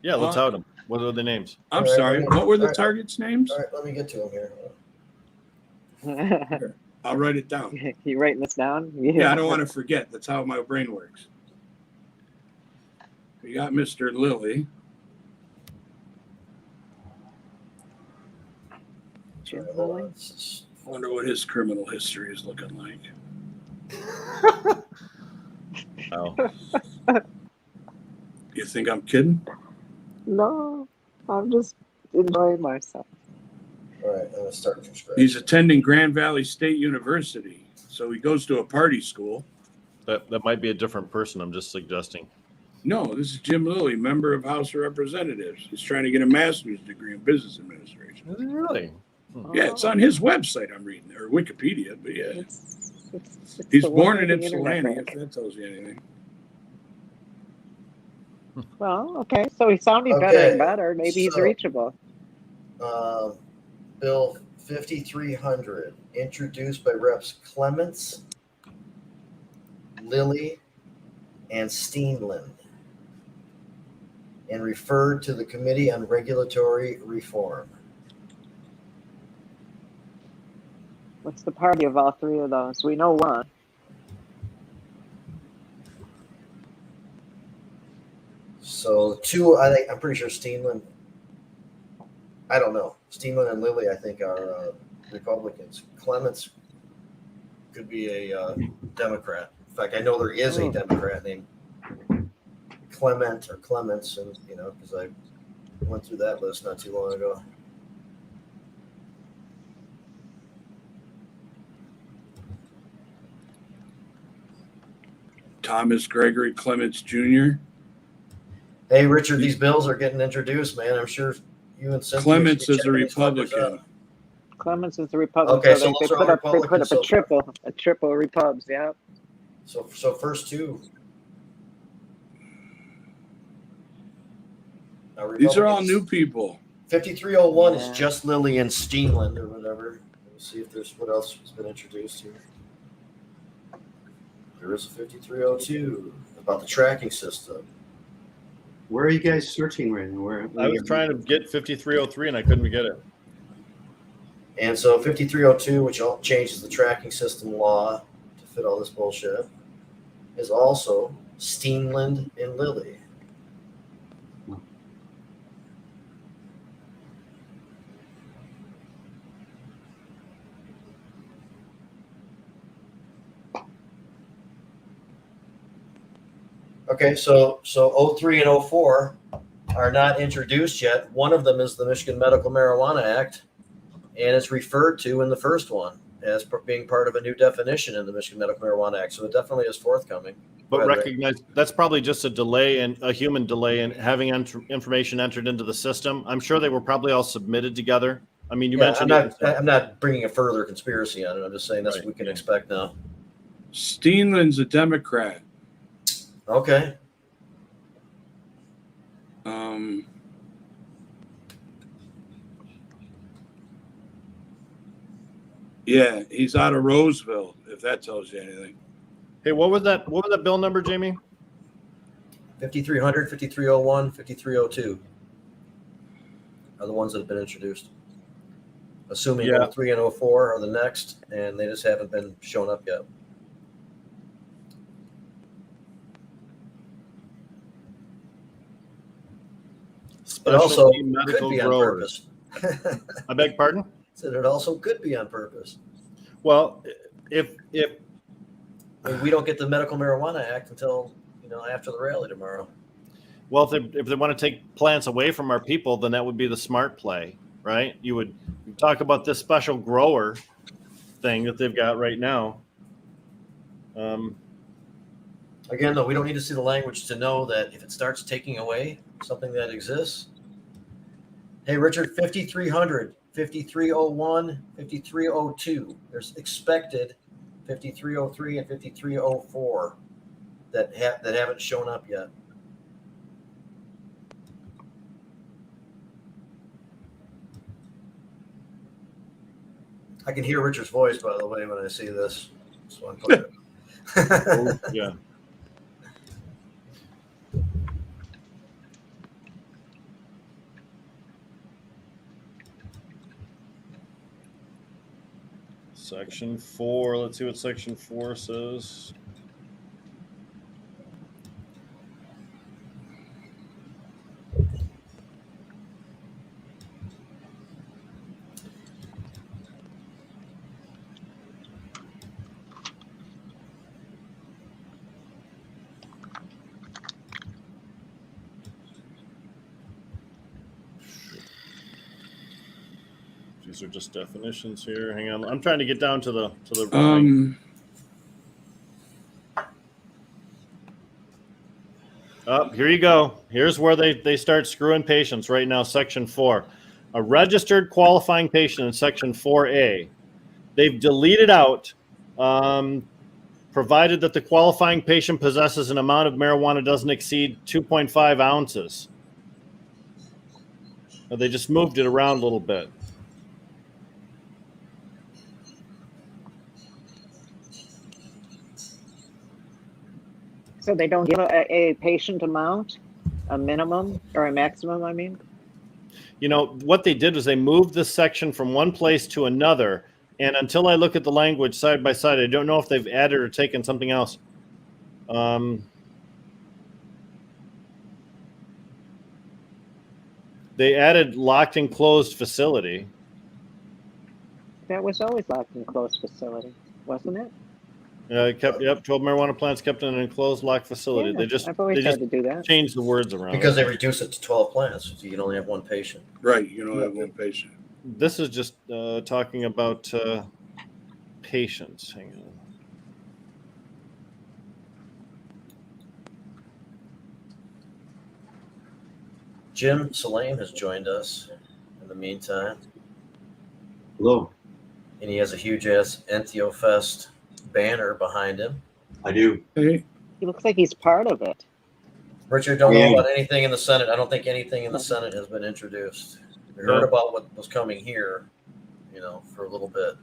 Yeah, let's out them. What are the names? I'm All right, sorry. let me- What were the all right. targets' names? All right, let me get to them here. I'll write it down. You writing this down? Yeah, I don't want to forget. That's how my brain works. We got Mr. Lilly. Sorry, hold on. This is- I wonder what his criminal history is looking like. Oh, You think I'm kidding? No, I'm just enjoying myself. All right, I'm going to start from scratch. He's attending Grand Valley State University, so he goes to a party school. that might be a different person. I'm just suggesting. No, this is Jim Lilly, member of House of Representatives. He's trying to get a master's degree in business administration. Is he really? Yeah, it's on his website I'm reading, or Wikipedia, but yeah. It's He's the born in wonderful internet, Ypsilanti, right? if that tells you anything. Well, okay, so he's sounding better Okay, and better. Maybe he's so- reachable. Bill 5300, introduced by Reps Clements, Lilly, and Steenland, and referred to the Committee on Regulatory Reform. What's the party of all three of those? We know one. So two, I'm pretty sure Steenland. I don't know. Steenland and Lilly, I think, are Republicans. Clements could be a Democrat. In fact, I know there is a Democrat named Clement or Clements, and because I went through that list not too long ago. Thomas Gregory Clements Jr. Hey, Richard, these bills are getting introduced, man. I'm sure you and Cynthia Clements should be is a checking these fuckers Republican. out. Clemens is the Republican. Okay, so so they those are put up Republicans so a triple Repubs. Yeah. So first two. These are all Republicans. new people. 5301 Yeah. is just Lilly and Steenland or whatever. Let's see if there's what else has been introduced here. There is a 5302 about the tracking system. Where are you guys searching right now? Where I was trying to get 5303 and I couldn't get it. And so 5302, which changes the tracking system law to fit all this bullshit, is also Steenland and Lilly. Okay, so 03 and 04 are not introduced yet. One of them is the Michigan Medical Marijuana Act, and it's referred to in the first one as being part of a new definition in the Michigan Medical Marijuana Act. So it definitely is forthcoming. But recognize that's probably just a delay and a human delay in having information entered into the system. I'm sure they were probably all submitted together. I mean, you mentioned I'm not bringing a further conspiracy on it. I'm just saying that's what we can expect now. Steenland's a Democrat. Okay. Yeah, he's out of Roseville, if that tells you anything. Hey, what was that bill number, Jamie? 5300, 5301, 5302 are the ones that have been introduced. Assuming 03 and 04 are the next, and they just haven't been shown up yet. It also could be on purpose. I beg pardon? Said it also could be on purpose. Well, if we don't get the Medical Marijuana Act until after the rally tomorrow. Well, if they want to take plants away from our people, then that would be the smart play, right? You would talk about this special grower thing that they've got right now. Again, though, we don't need to see the language to know that if it starts taking away something that exists. Hey, Richard, 5300, 5301, 5302. There's expected 5303 and 5304 that haven't shown up yet. I can hear Richard's voice, by the way, when I see this. So I'm putting it. Oh, yeah. Section 4. Let's see what Section 4 says. These are just definitions here. Hang on, I'm trying to get down to the here you go. Here's where they start screwing patients right now. Section 4, a registered qualifying patient in Section 4A. They've deleted out, provided that the qualifying patient possesses an amount of marijuana doesn't exceed 2.5 ounces. They just moved it around a little bit. So they don't give a patient amount, a minimum or a maximum, I mean? You know, what they did was they moved this section from one place to another. And until I look at the language side by side, I don't know if they've added or taken something else. They added locked and closed facility. That was always locked and closed facility, wasn't it? 12 marijuana plants kept in an enclosed locked facility. Yeah, They just I've always tried to do that. changed the words around. Because they reduce it to 12 plants, so you can only have one patient. Right, you don't have one patient. This is just talking about patients. Hang on. Mr Salame has joined us in the meantime. Hello. And he has a huge ass Entheofest banner behind him. I do. Hey, He looks like he's part of it. Richard, don't know about anything in the Senate. I don't think anything in the Senate has been introduced. We heard about what was coming here, for a little bit.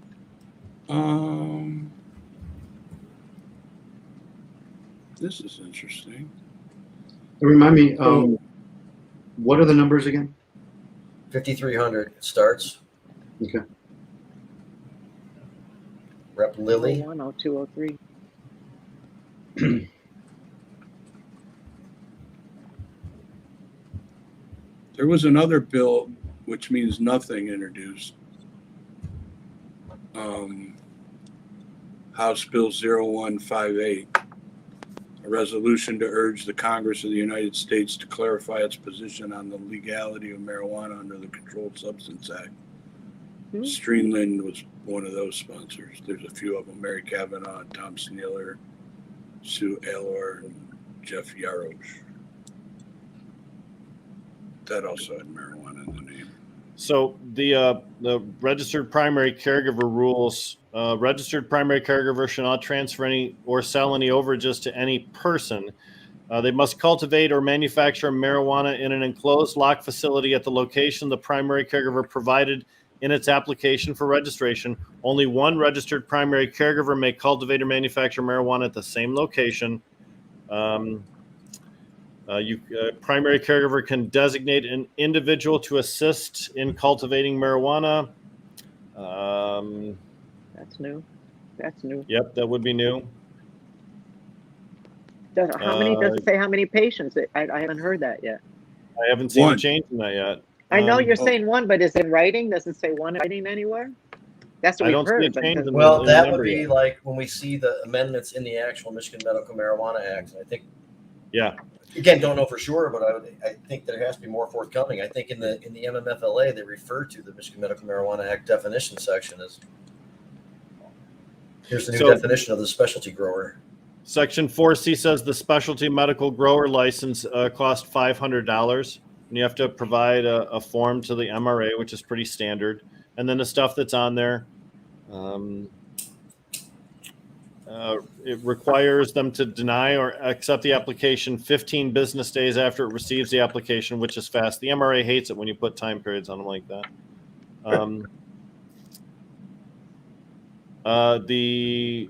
this is interesting. Remind me, what are the numbers again? 5300 starts. Okay. Rep. Lilly. 010203. There was another bill, which means nothing, introduced. House Bill 0158, a resolution to urge the Congress of the United States to clarify its position on the legality of marijuana under the Controlled Substance Act. Streamland was one of those sponsors. There's a few of them: Mary Kavanaugh, Tom Sneeler, Sue Alor, and Jeff Yarosh. That also had marijuana in the name. So the registered primary caregiver rules, registered primary caregiver shall not transfer any or sell any overages to any person. They must cultivate or manufacture marijuana in an enclosed locked facility at the location the primary caregiver provided in its application for registration. Only one registered primary caregiver may cultivate or manufacture marijuana at the same location. Primary caregiver can designate an individual to assist in cultivating marijuana. That's new. That's new. Yep, that would be new. Does it say how many patients? I haven't heard that yet. I haven't seen a One. change in that yet. I know you're oh. saying one, but is it in writing? Does it say one in writing anywhere? That's what I we've don't see a heard. But change in Well, the that number would be yet. like when we see the amendments in the actual Michigan Medical Marijuana Act. I think, Yeah, again, don't know for sure, but I think there has to be more forthcoming. I think in the MMFLA they refer to the Michigan Medical Marijuana Act definition section as here's the new So- definition of the specialty grower. Section 4C says the specialty medical grower license costs $500. And you have to provide a form to the MRA, which is pretty standard. And then the stuff that's on there, it requires them to deny or accept the application 15 business days after it receives the application, which is fast. The MRA hates it when you put time periods on them like that. The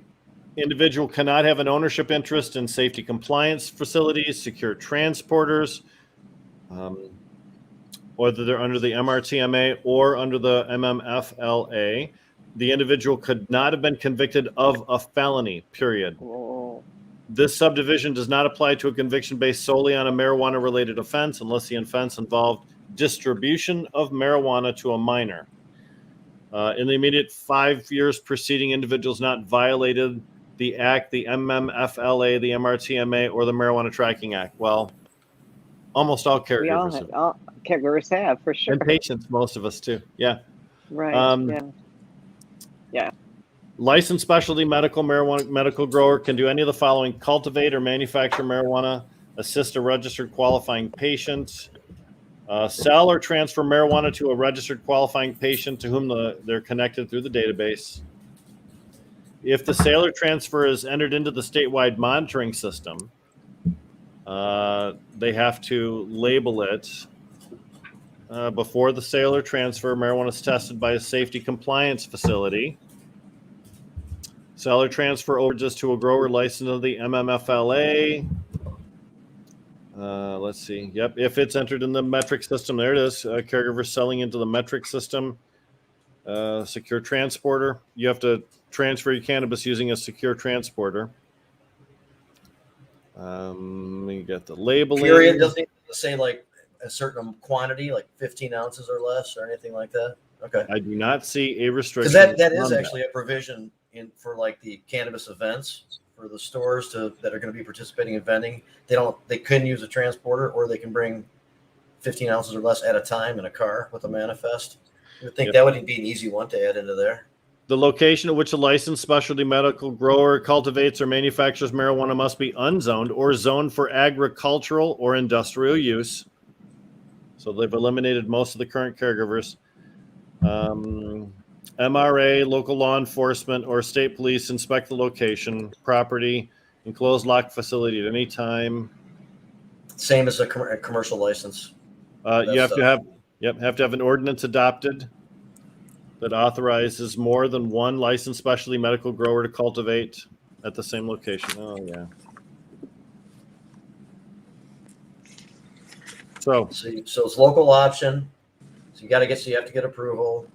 individual cannot have an ownership interest in safety compliance facilities, secure transporters, whether they're under the MRTMA or under the MMFLA. The individual could not have been convicted of a felony, period. oh, This subdivision does not apply to a conviction based solely on a marijuana-related offense unless the offense involved distribution of marijuana to a minor. In the immediate 5 years preceding, individuals not violated the Act, the MMFLA, the MRTMA, or the Marijuana Tracking Act. Well, almost all we all caregivers have, have. all caregivers have for sure. And patients, most of us too. Yeah. Right. Yeah. Licensed specialty medical grower can do any of the following: cultivate or manufacture marijuana, assist a registered qualifying patient, sell or transfer marijuana to a registered qualifying patient to whom they're connected through the database. If the sale or transfer is entered into the statewide monitoring system, they have to label it before the sale or transfer. Marijuana is tested by a safety compliance facility. Sell or transfer overages to a grower licensed under the MMFLA. Let's see. Yep. If it's entered in the metric system, there it is. Caregiver selling into the metric system. Secure transporter. You have to transfer your cannabis using a secure transporter. You got the labeling. Period. Doesn't it say like a certain quantity, like 15 ounces or less, or anything like that? Okay. I do not see a restriction. Because that is on actually a provision in for like the cannabis events for the stores that are going to be participating in vending. They can use a transporter, or they can bring 15 ounces or less at a time in a car with a manifest. I would think that would be an easy one to add into there. The location at which a licensed specialty medical grower cultivates or manufactures marijuana must be unzoned or zoned for agricultural or industrial use. So they've eliminated most of the current caregivers. MRA, local law enforcement, or state police inspect the location, property, enclosed locked facility at any time. Same as a commercial license. You have to have an ordinance adopted that authorizes more than one licensed specialty medical grower to cultivate at the same location. Oh yeah. So it's local option. So you have to get approval,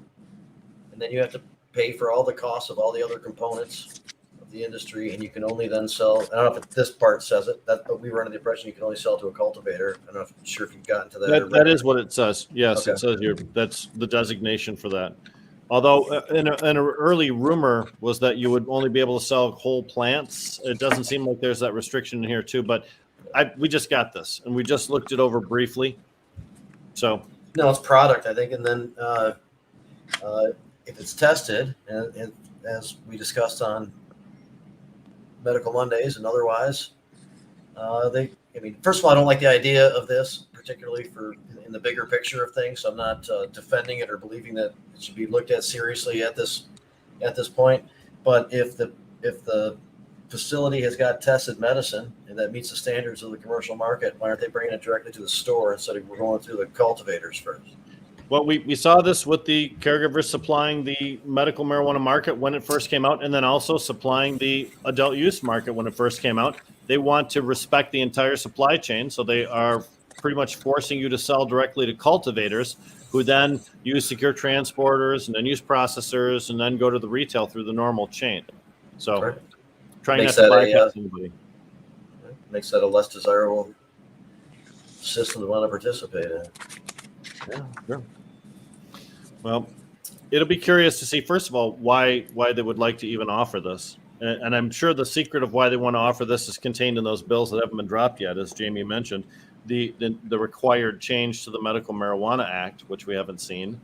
and then you have to pay for all the costs of all the other components of the industry, and you can only then sell. I don't know if this part says it, but we were under the impression you can only sell to a cultivator. I'm not sure if you've gotten to that. That is what it says. Yes, Okay. it says here. That's the designation for that. Although an early rumor was that you would only be able to sell whole plants. It doesn't seem like there's that restriction in here too, but we just got this and we just looked it over briefly. So no, it's product, I think. And then if it's tested, and as we discussed on Medical Mondays and otherwise, first of all, I don't like the idea of this, particularly in the bigger picture of things. So I'm not defending it or believing that it should be looked at seriously at this point. But if the facility has got tested medicine and that meets the standards of the commercial market, why aren't they bringing it directly to the store instead of going through the cultivators first? Well, we saw this with the caregivers supplying the medical marijuana market when it first came out, and then also supplying the adult use market when it first came out. They want to respect the entire supply chain, so they are pretty much forcing you to sell directly to cultivators, who then use secure transporters and then use processors and then go to the retail through the normal chain. So Right. trying Makes not to that bypass anybody. Makes that a less desirable system to want to participate in. Yeah, sure. Well, it'll be curious to see, first of all, why they would like to even offer this. And I'm sure the secret of why they want to offer this is contained in those bills that haven't been dropped yet, as Jamie mentioned. The required change to the Medical Marijuana Act, which we haven't seen.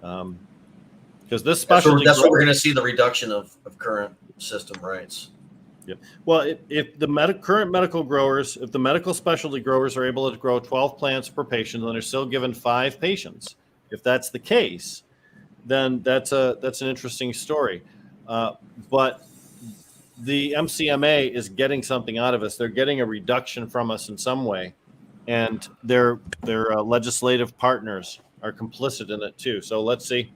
Because this specialty... That's what we're going to see, the reduction of current system rights. Yeah. Well, if the current medical growers, if the medical specialty growers are able to grow 12 plants per patient, then they're still given 5 patients. If that's the case, then that's an interesting story. But the MCMA is getting something out of us. They're getting a reduction from us in some way, and their legislative partners are complicit in it too. So let's see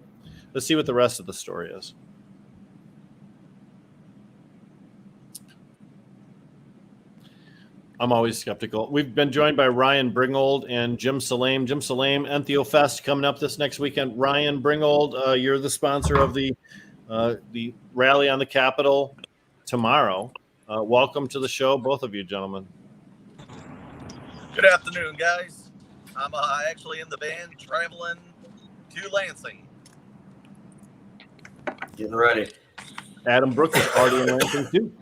what the rest of the story is. I'm always skeptical. We've been joined by Ryan Bringold and Jim Salame. Jim Salame, Entheofest coming up this next weekend. Ryan Bringold, you're the sponsor of the rally on the Capitol tomorrow. Welcome to the show, both of you gentlemen. Good afternoon, guys. I'm actually in the van traveling to Lansing. Getting ready. Adam Brooks is already in Lansing too.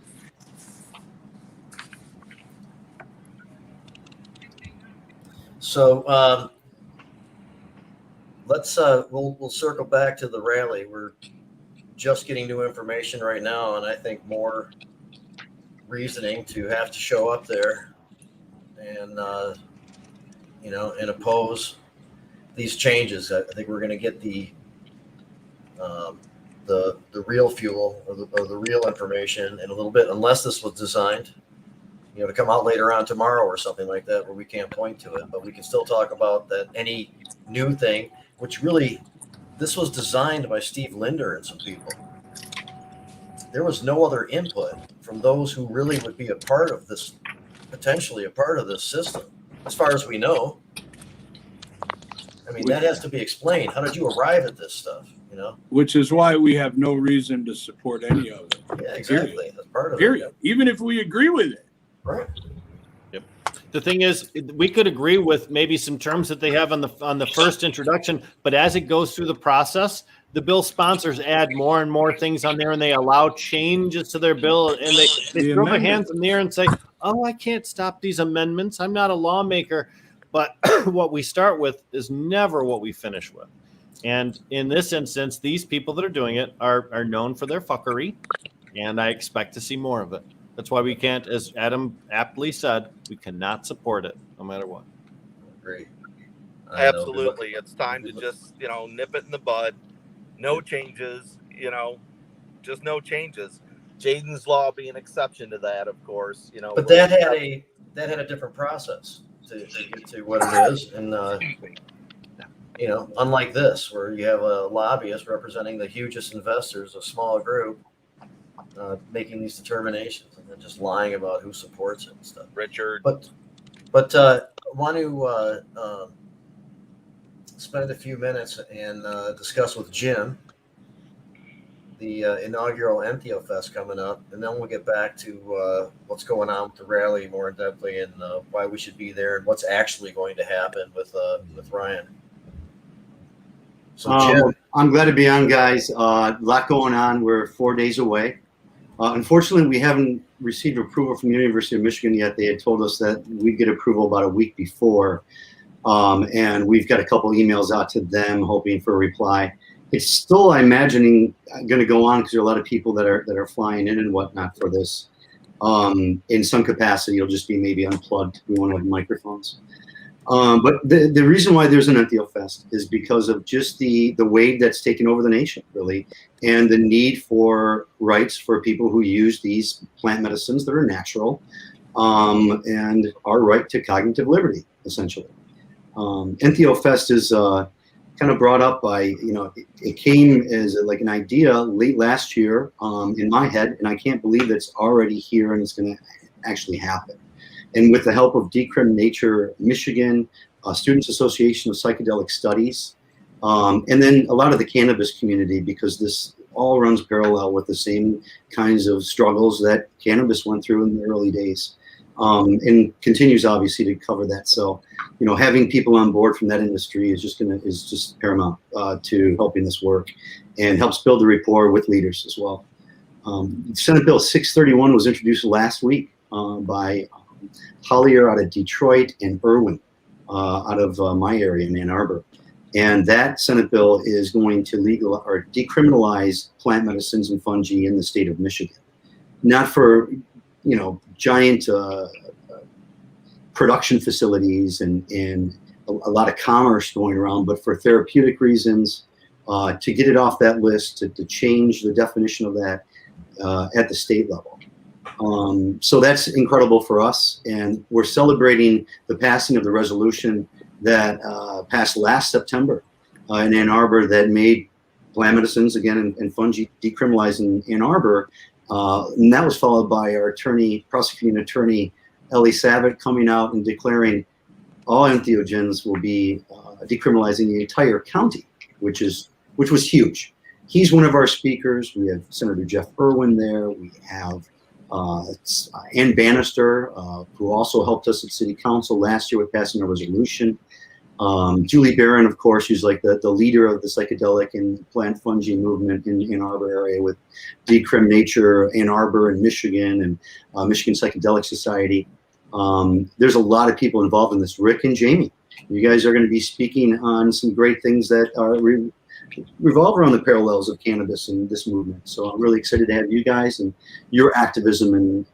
So let's we'll circle back to the rally. We're just getting new information right now, and I think more reasoning to have to show up there and and oppose these changes. I think we're going to get the real fuel or the real information in a little bit, unless this was designed to come out later on tomorrow or something like that, where we can't point to it, but we can still talk about that any new thing, which really, this was designed by Steve Linder and some people. There was no other input from those who really would be a part of this, potentially a part of this system, as far as we know. I mean, that has to be explained. How did you arrive at this stuff? Which is why we have no reason to support any of it. Yeah, exactly. That's part of Period. it. Even if we agree with it. Right. Yep. The thing is, we could agree with maybe some terms that they have on the first introduction, but as it goes through the process, the bill sponsors add more and more things on there, and they allow changes to their bill, and they throw their hands in the air and say, "Oh, I can't stop these amendments. I'm not a lawmaker." But what we start with is never what we finish with. And in this instance, these people that are doing it are known for their fuckery, and I expect to see more of it. That's why we can't, as Adam aptly said, we cannot support it no matter what. Great. Absolutely. It's time to just, nip it in the bud. No changes, just no changes. Jaden's Law being an exception to that, of course, But that had a different process to get to what it is. And, unlike this, where you have a lobbyist representing the hugest investors, a small group, making these determinations and then just lying about who supports it and stuff. Richard. But I want to spend a few minutes and discuss with Jim the inaugural Entheofest coming up, and then we'll get back to what's going on with the rally more in depthly and why we should be there and what's actually going to happen with Ryan. So, Jim, I'm glad to be on, guys. A lot going on. We're 4 days away. Unfortunately, we haven't received approval from the University of Michigan yet. They had told us that we'd get approval about a week before, and we've got a couple emails out to them hoping for a reply. It's still, I'm imagining, going to go on because there are a lot of people that are flying in and whatnot for this. In some capacity, it'll just be maybe unplugged. We won't have microphones. But the reason why there's an Entheofest is because of just the wave that's taken over the nation, really, and the need for rights for people who use these plant medicines that are natural, and our right to cognitive liberty, essentially. Entheofest is kind of brought up by, it came as like an idea late last year in my head, and I can't believe it's already here and it's going to actually happen. And with the help of Decriminalize Nature Michigan, Students Association of Psychedelic Studies, and then a lot of the cannabis community, because this all runs parallel with the same kinds of struggles that cannabis went through in the early days, and continues obviously to cover that. So, having people on board from that industry is just paramount to helping this work, and helps build the rapport with leaders as well. Senate Bill 631 was introduced last week by Hollier out of Detroit and Irwin out of my area in Ann Arbor. And that Senate bill is going to decriminalize plant medicines and fungi in the state of Michigan. Not for, giant production facilities and a lot of commerce going around, but for therapeutic reasons, to get it off that list, to change the definition of that at the state level. So that's incredible for us, and we're celebrating the passing of the resolution that passed last September in Ann Arbor that made plant medicines again and fungi decriminalized in Ann Arbor, and that was followed by our prosecuting attorney Ellie Savitt coming out and declaring all entheogens will be decriminalizing the entire county, which was huge. He's one of our speakers. We have Senator Jeff Irwin there. We have Ann Bannister, who also helped us at City Council last year with passing a resolution. Julie Barron, of course, who's like the leader of the psychedelic and plant fungi movement in Ann Arbor area with Decriminalize Nature Ann Arbor in Michigan and Michigan Psychedelic Society. There's a lot of people involved in this. Rick and Jamie, you guys are going to be speaking on some great things that are revolve around the parallels of cannabis and this movement. So I'm really excited to have you guys and your activism and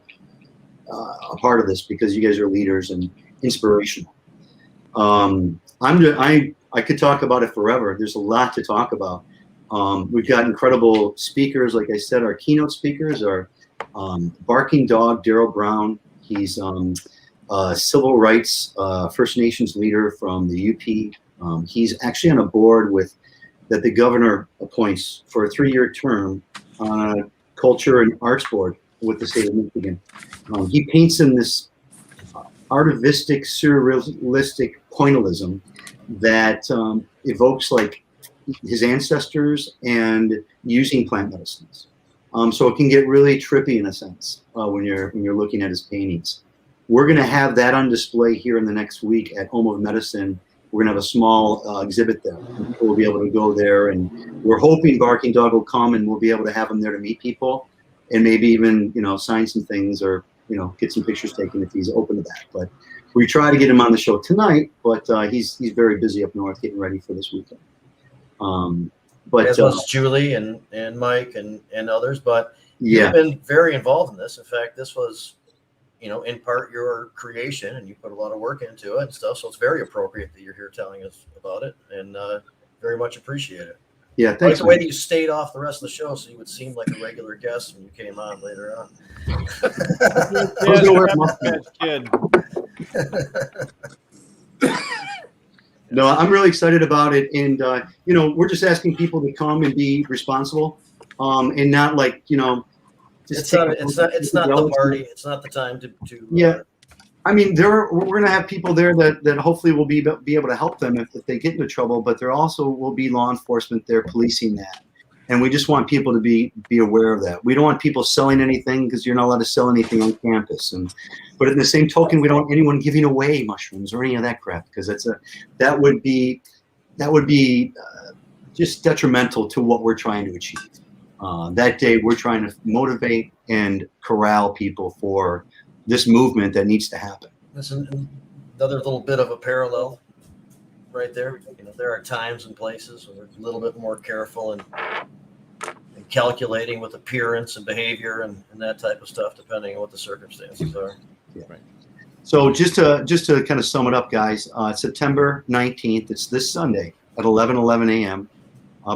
a part of this, because you guys are leaders and inspirational. I could talk about it forever. There's a lot to talk about. We've got incredible speakers. Like I said, our keynote speakers are Barking Dog Darrel Brown. He's a civil rights First Nations leader from the UP. He's actually on a board that the governor appoints for a 3-year term on a culture and arts board with the state of Michigan. He paints in this artivistic, surrealistic pointillism that evokes like his ancestors and using plant medicines. So it can get really trippy in a sense when you're looking at his paintings. We're going to have that on display here in the next week at Home of Medicine. We're going to have a small exhibit there. People will be able to go there, and we're hoping Barking Dog will come and we'll be able to have him there to meet people and maybe even, sign some things or, get some pictures taken if he's open to that. But we try to get him on the show tonight, but he's very busy up north getting ready for this weekend. But as well as Julie and Mike and others, but yeah, you've been very involved in this. In fact, this was, in part your creation, and you put a lot of work into it and stuff. So it's very appropriate that you're here telling us about it, and very much appreciate it. Yeah, I like thanks. the way that you stayed off the rest of the show, so you would seem like a regular guest when you came on later on. I was gonna wear Kid. No, I'm really excited about it, and we're just asking people to come and be responsible, and not like It's not the party. It's not the time to yeah. I mean, we're going to have people there that hopefully will be able to help them if they get into trouble, but there also will be law enforcement there policing that. And we just want people to be aware of that. We don't want people selling anything because you're not allowed to sell anything on campus. But in the same token, we don't want anyone giving away mushrooms or any of that crap, because that would be just detrimental to what we're trying to achieve. That day, we're trying to motivate and corral people for this movement that needs to happen. Listen, another little bit of a parallel right there. There are times and places when we're a little bit more careful and calculating with appearance and behavior and that type of stuff, depending on what the circumstances are. Yeah. Right. So just to kind of sum it up, guys, September 19th, it's this Sunday at 11 a.m.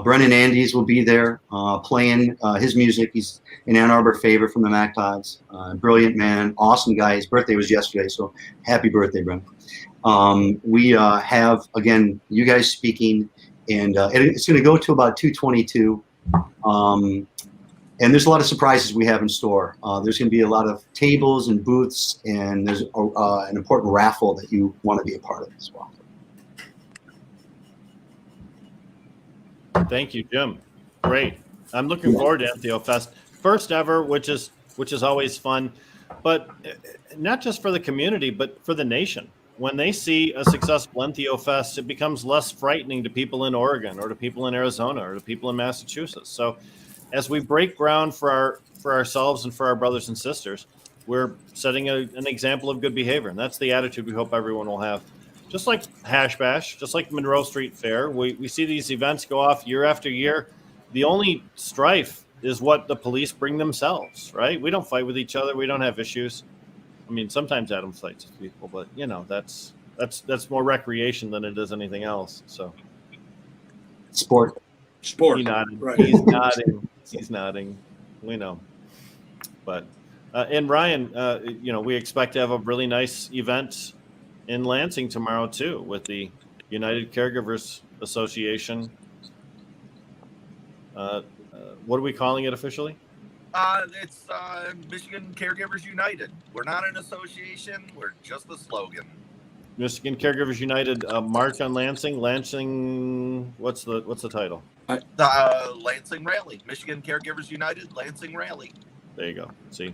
Brennan Andes will be there playing his music. He's an Ann Arbor favorite from the Magpies. Brilliant man, awesome guy. His birthday was yesterday, so happy birthday, Brennan. We have, again, you guys speaking, and it's going to go to about 2:22. And there's a lot of surprises we have in store. There's going to be a lot of tables and booths, and there's an important raffle that you want to be a part of as well. Thank you, Jim. Great. I'm looking forward to Entheofest, first ever, which is always fun, but not just for the community, but for the nation. When they see a successful Entheofest, it becomes less frightening to people in Oregon or to people in Arizona or to people in Massachusetts. So as we break ground for ourselves and for our brothers and sisters, we're setting an example of good behavior. And that's the attitude we hope everyone will have. Just like Hash Bash, just like Monroe Street Fair, we see these events go off year after year. The only strife is what the police bring themselves, right? We don't fight with each other. We don't have issues. I mean, sometimes Adam fights with people, but that's more recreation than it is anything else. So, Sport. He's nodding. Right. He's nodding. We know. But and Ryan, we expect to have a really nice event in Lansing tomorrow too, with the United Caregivers Association. What are we calling it officially? It's Michigan Caregivers United. We're not an association. We're just a slogan. Michigan Caregivers United March on Lansing. Lansing. What's the title? Lansing Rally. Michigan Caregivers United Lansing Rally. There you go. See.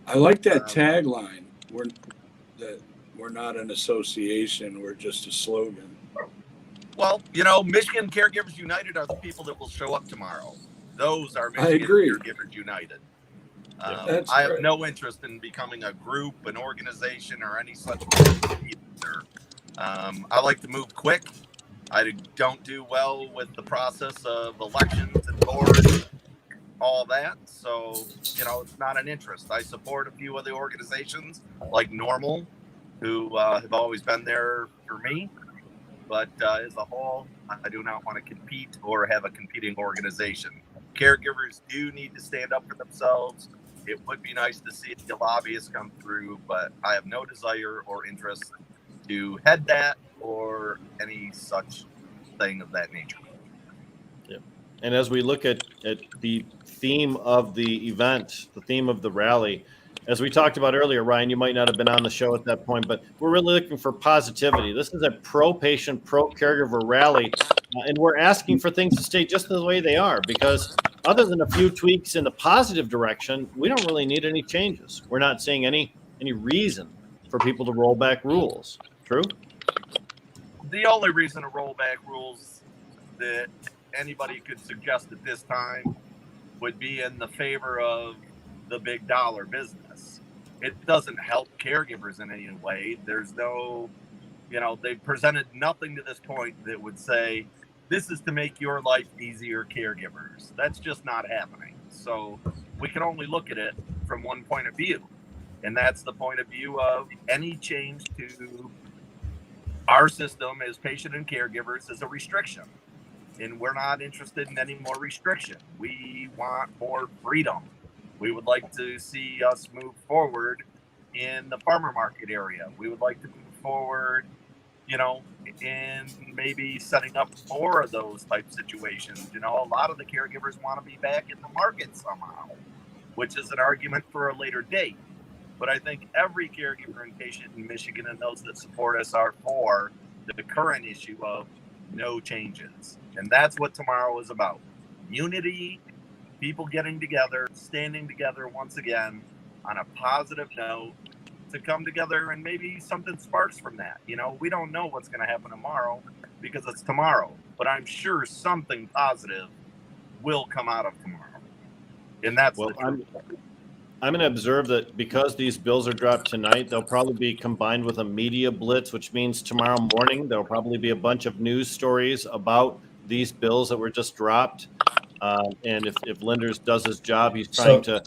I like that tagline. We're not an association. We're just a slogan. Well, Michigan Caregivers United are the people that will show up tomorrow. Those are Michigan Caregivers United. I have no interest in becoming a group, an organization, or any such thing either. I like to move quick. I don't do well with the process of elections and boards, all that. So, it's not an interest. I support a few of the organizations like Normal, who have always been there for me. But as a whole, I do not want to compete or have a competing organization. Caregivers do need to stand up for themselves. It would be nice to see the lobbyists come through, but I have no desire or interest to head that or any such thing of that nature. Yeah. And as we look at the theme of the event, the theme of the rally, as we talked about earlier, Ryan, you might not have been on the show at that point, but we're really looking for positivity. This is a pro-patient, pro-caregiver rally, and we're asking for things to stay just the way they are, because other than a few tweaks in the positive direction, we don't really need any changes. We're not seeing any reason for people to roll back rules. True? The only reason to roll back rules that anybody could suggest at this time would be in the favor of the big dollar business. It doesn't help caregivers in any way. There's no, they've presented nothing to this point that would say, this is to make your life easier, caregivers. That's just not happening. So we can only look at it from one point of view. And that's the point of view of any change to our system as patient and caregivers is a restriction. And we're not interested in any more restriction. We want more freedom. We would like to see us move forward in the farmer market area. We would like to move forward, in maybe setting up more of those type situations. A lot of the caregivers want to be back in the market somehow, which is an argument for a later date. But I think every caregiver and patient in Michigan and those that support us are for the current issue of no changes. And that's what tomorrow is about. unity, people getting together, standing together once again on a positive note to come together, and maybe something sparks from that. You know, we don't know what's going to happen tomorrow because it's tomorrow, but I'm sure something positive will come out of tomorrow. And that's Well, the truth. I'm going to observe that because these bills are dropped tonight, they'll probably be combined with a media blitz, which means tomorrow morning there'll probably be a bunch of news stories about these bills that were just dropped. And if Linders does his job, he's trying to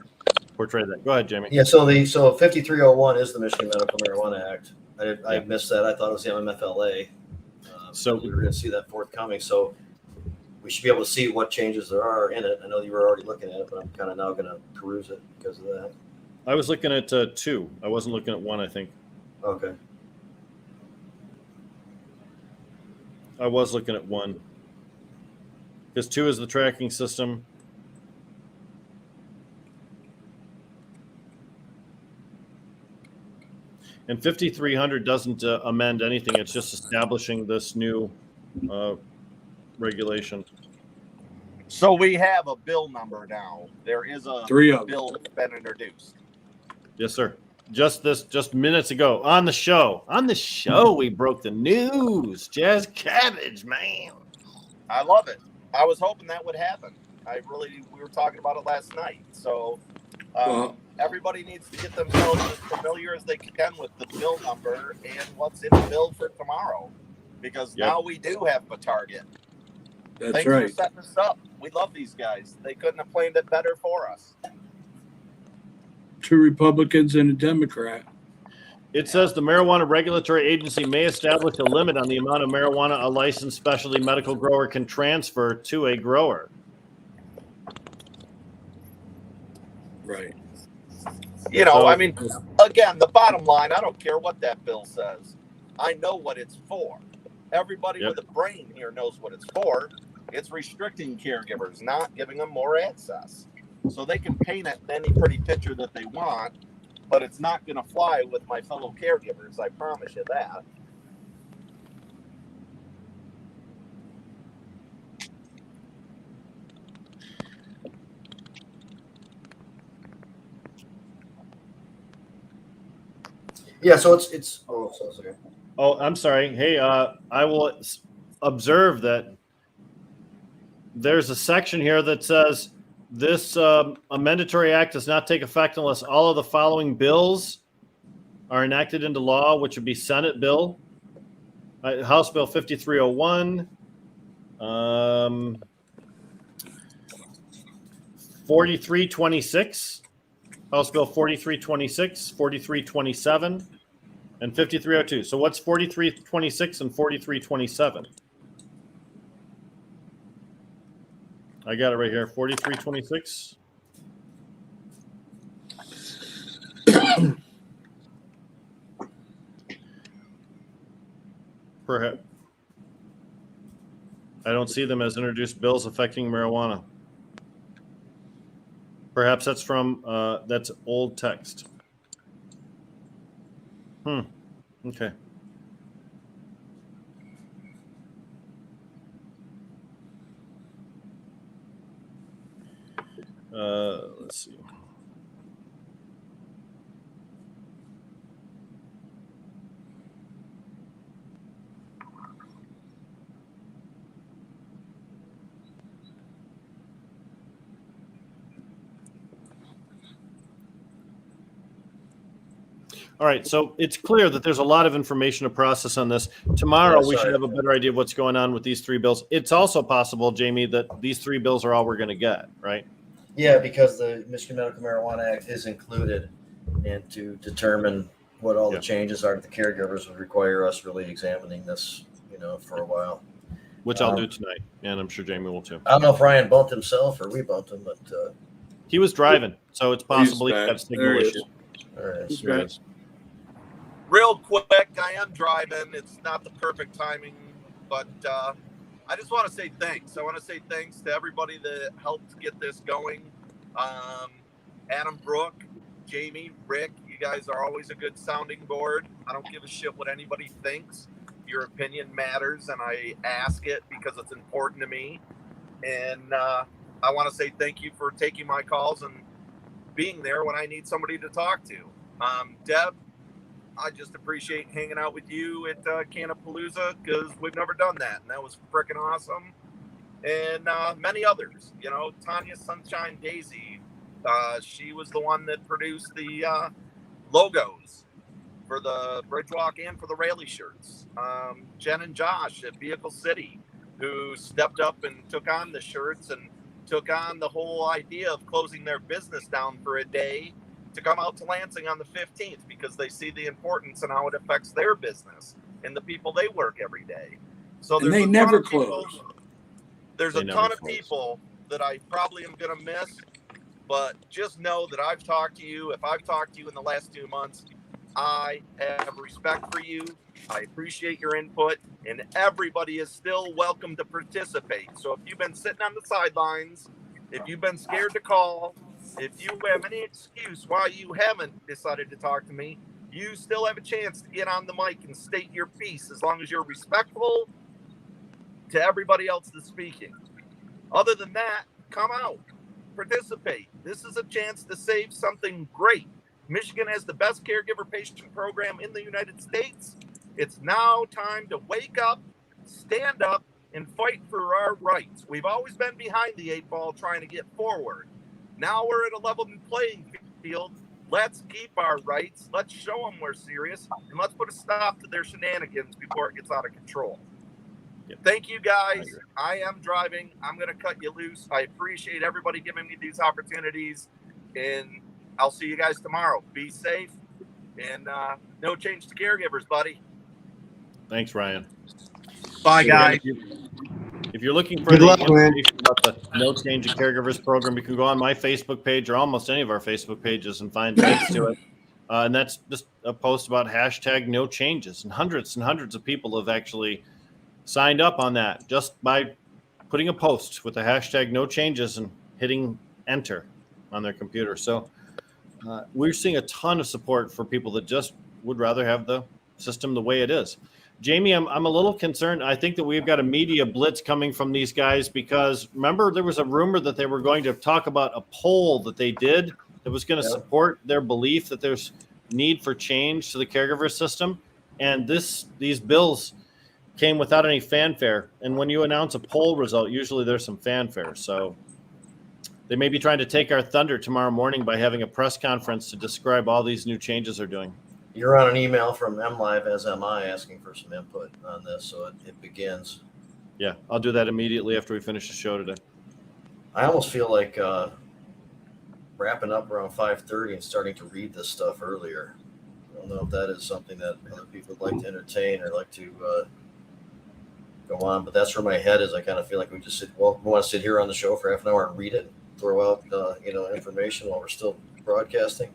portray that. Go ahead, Jamie. Yeah, so 5301 is the Michigan Medical Marijuana Act. I missed that. I thought it was the MFLA. So we were going to see that forthcoming. So we should be able to see what changes there are in it. I know you were already looking at it, but I'm kind of now going to peruse it because of that. I was looking at 2. I wasn't looking at 1, I think. Okay. I was looking at 1. Because 2 is the tracking system. And 5300 doesn't amend anything. It's just establishing this new regulation. So we have a bill number now. There is a 3 of them. bill that's been introduced. Yes, sir. Just minutes ago on the show. On the show, we broke the news. Jazz Cabbage, man. I love it. I was hoping that would happen. We were talking about it last night. So everybody needs to get themselves as familiar as they can with the bill number and what's in the bill for tomorrow. Because now we do have a target. That's Thanks right. for setting us up. We love these guys. They couldn't have planned it better for us. 2 Republicans and a Democrat. It says the marijuana regulatory agency may establish a limit on the amount of marijuana a licensed specialty medical grower can transfer to a grower. Right. You know, So- I mean, again, the bottom line, I don't care what that bill says. I know what it's for. Everybody with a brain here knows what it's for. It's restricting caregivers, not giving them more access. So they can paint it any pretty picture that they want, but it's not going to fly with my fellow caregivers. I promise you that. Yeah, so it's oh, so sorry. Oh, I'm sorry. Hey, I will observe that there's a section here that says this a mandatory act does not take effect unless all of the following bills are enacted into law, which would be Senate bill, House Bill 5301, 4326, House Bill 4326, 4327, and 5302. So what's 4326 and 4327? I got it right here. 4326. Perhaps. I don't see them as introduced bills affecting marijuana. Perhaps that's from that's old text. Okay. Let's see. All right, so it's clear that there's a lot of information to process on this. Tomorrow, we should have a better idea of what's going on with these 3 bills. It's also possible, Jamie, that these 3 bills are all we're going to get, right? Yeah, because the Michigan Medical Marijuana Act is included, and to determine what all the changes are to the caregivers would require us really examining this, for a while. Which I'll do tonight, and I'm sure Jamie will too. I don't know if Ryan bumped himself or we bumped him, but he was driving, so it's possible he back. got a signal issue. all right. He's So back. Real quick, I am driving. It's not the perfect timing, but I just want to say thanks. I want to say thanks to everybody that helped get this going. Adam, Brooke, Jamie, Rick, you guys are always a good sounding board. I don't give a shit what anybody thinks. Your opinion matters, and I ask it because it's important to me. And I want to say thank you for taking my calls and being there when I need somebody to talk to. Deb, I just appreciate hanging out with you at Canapalooza, because we've never done that, and that was freaking awesome. And many others, you know, Tanya Sunshine Daisy, she was the one that produced the logos for the Bridgewalk and for the Rally shirts. Jen and Josh at Vehicle City, who stepped up and took on the shirts and took on the whole idea of closing their business down for a day to come out to Lansing on the 15th, because they see the importance and how it affects their business and the people they work every day. So And they never close. There's They a never ton of close. people that I probably am going to miss, but just know that I've talked to you. If I've talked to you in the last 2 months, I have respect for you. I appreciate your input, and everybody is still welcome to participate. So if you've been sitting on the sidelines, if you've been scared to call, if you have any excuse why you haven't decided to talk to me, you still have a chance to get on the mic and state your piece, as long as you're respectful to everybody else that's speaking. Other than that, come out, participate. This is a chance to save something great. Michigan has the best caregiver patient program in the United States. It's now time to wake up, stand up, and fight for our rights. We've always been behind the 8 ball trying to get forward. Now we're at a level playing field. Let's keep our rights. Let's show them we're serious, and let's put a stop to their shenanigans before it gets out of control. Thank you, guys. I am driving. I'm going to cut you loose. I appreciate everybody giving me these opportunities, and I'll see you guys tomorrow. Be safe, and no change to caregivers, buddy. Thanks, Ryan. Bye, guys. If you're looking for Good any luck, man. information about the No Change in Caregivers program, you can go on my Facebook page or almost any of our Facebook pages and find links to it. And that's just a post about hashtag No Changes. And hundreds of people have actually signed up on that just by putting a post with the hashtag No Changes and hitting enter on their computer. So we're seeing a ton of support for people that just would rather have the system the way it is. Jamie, I'm a little concerned. I think that we've got a media blitz coming from these guys, because remember there was a rumor that they were going to talk about a poll that they did that was going to support their belief that there's need for change to the caregiver system. And these bills came without any fanfare. And when you announce a poll result, usually there's some fanfare. So they may be trying to take our thunder tomorrow morning by having a press conference to describe all these new changes they're doing. You're on an email from MLive, as am I, asking for some input on this, so it begins. Yeah, I'll do that immediately after we finish the show today. I almost feel like wrapping up around 5:30 and starting to read this stuff earlier. I don't know if that is something that other people would like to entertain or like to go on, but that's where my head is. I kind of feel like we want to sit here on the show for half an hour and read it, throw out information while we're still broadcasting.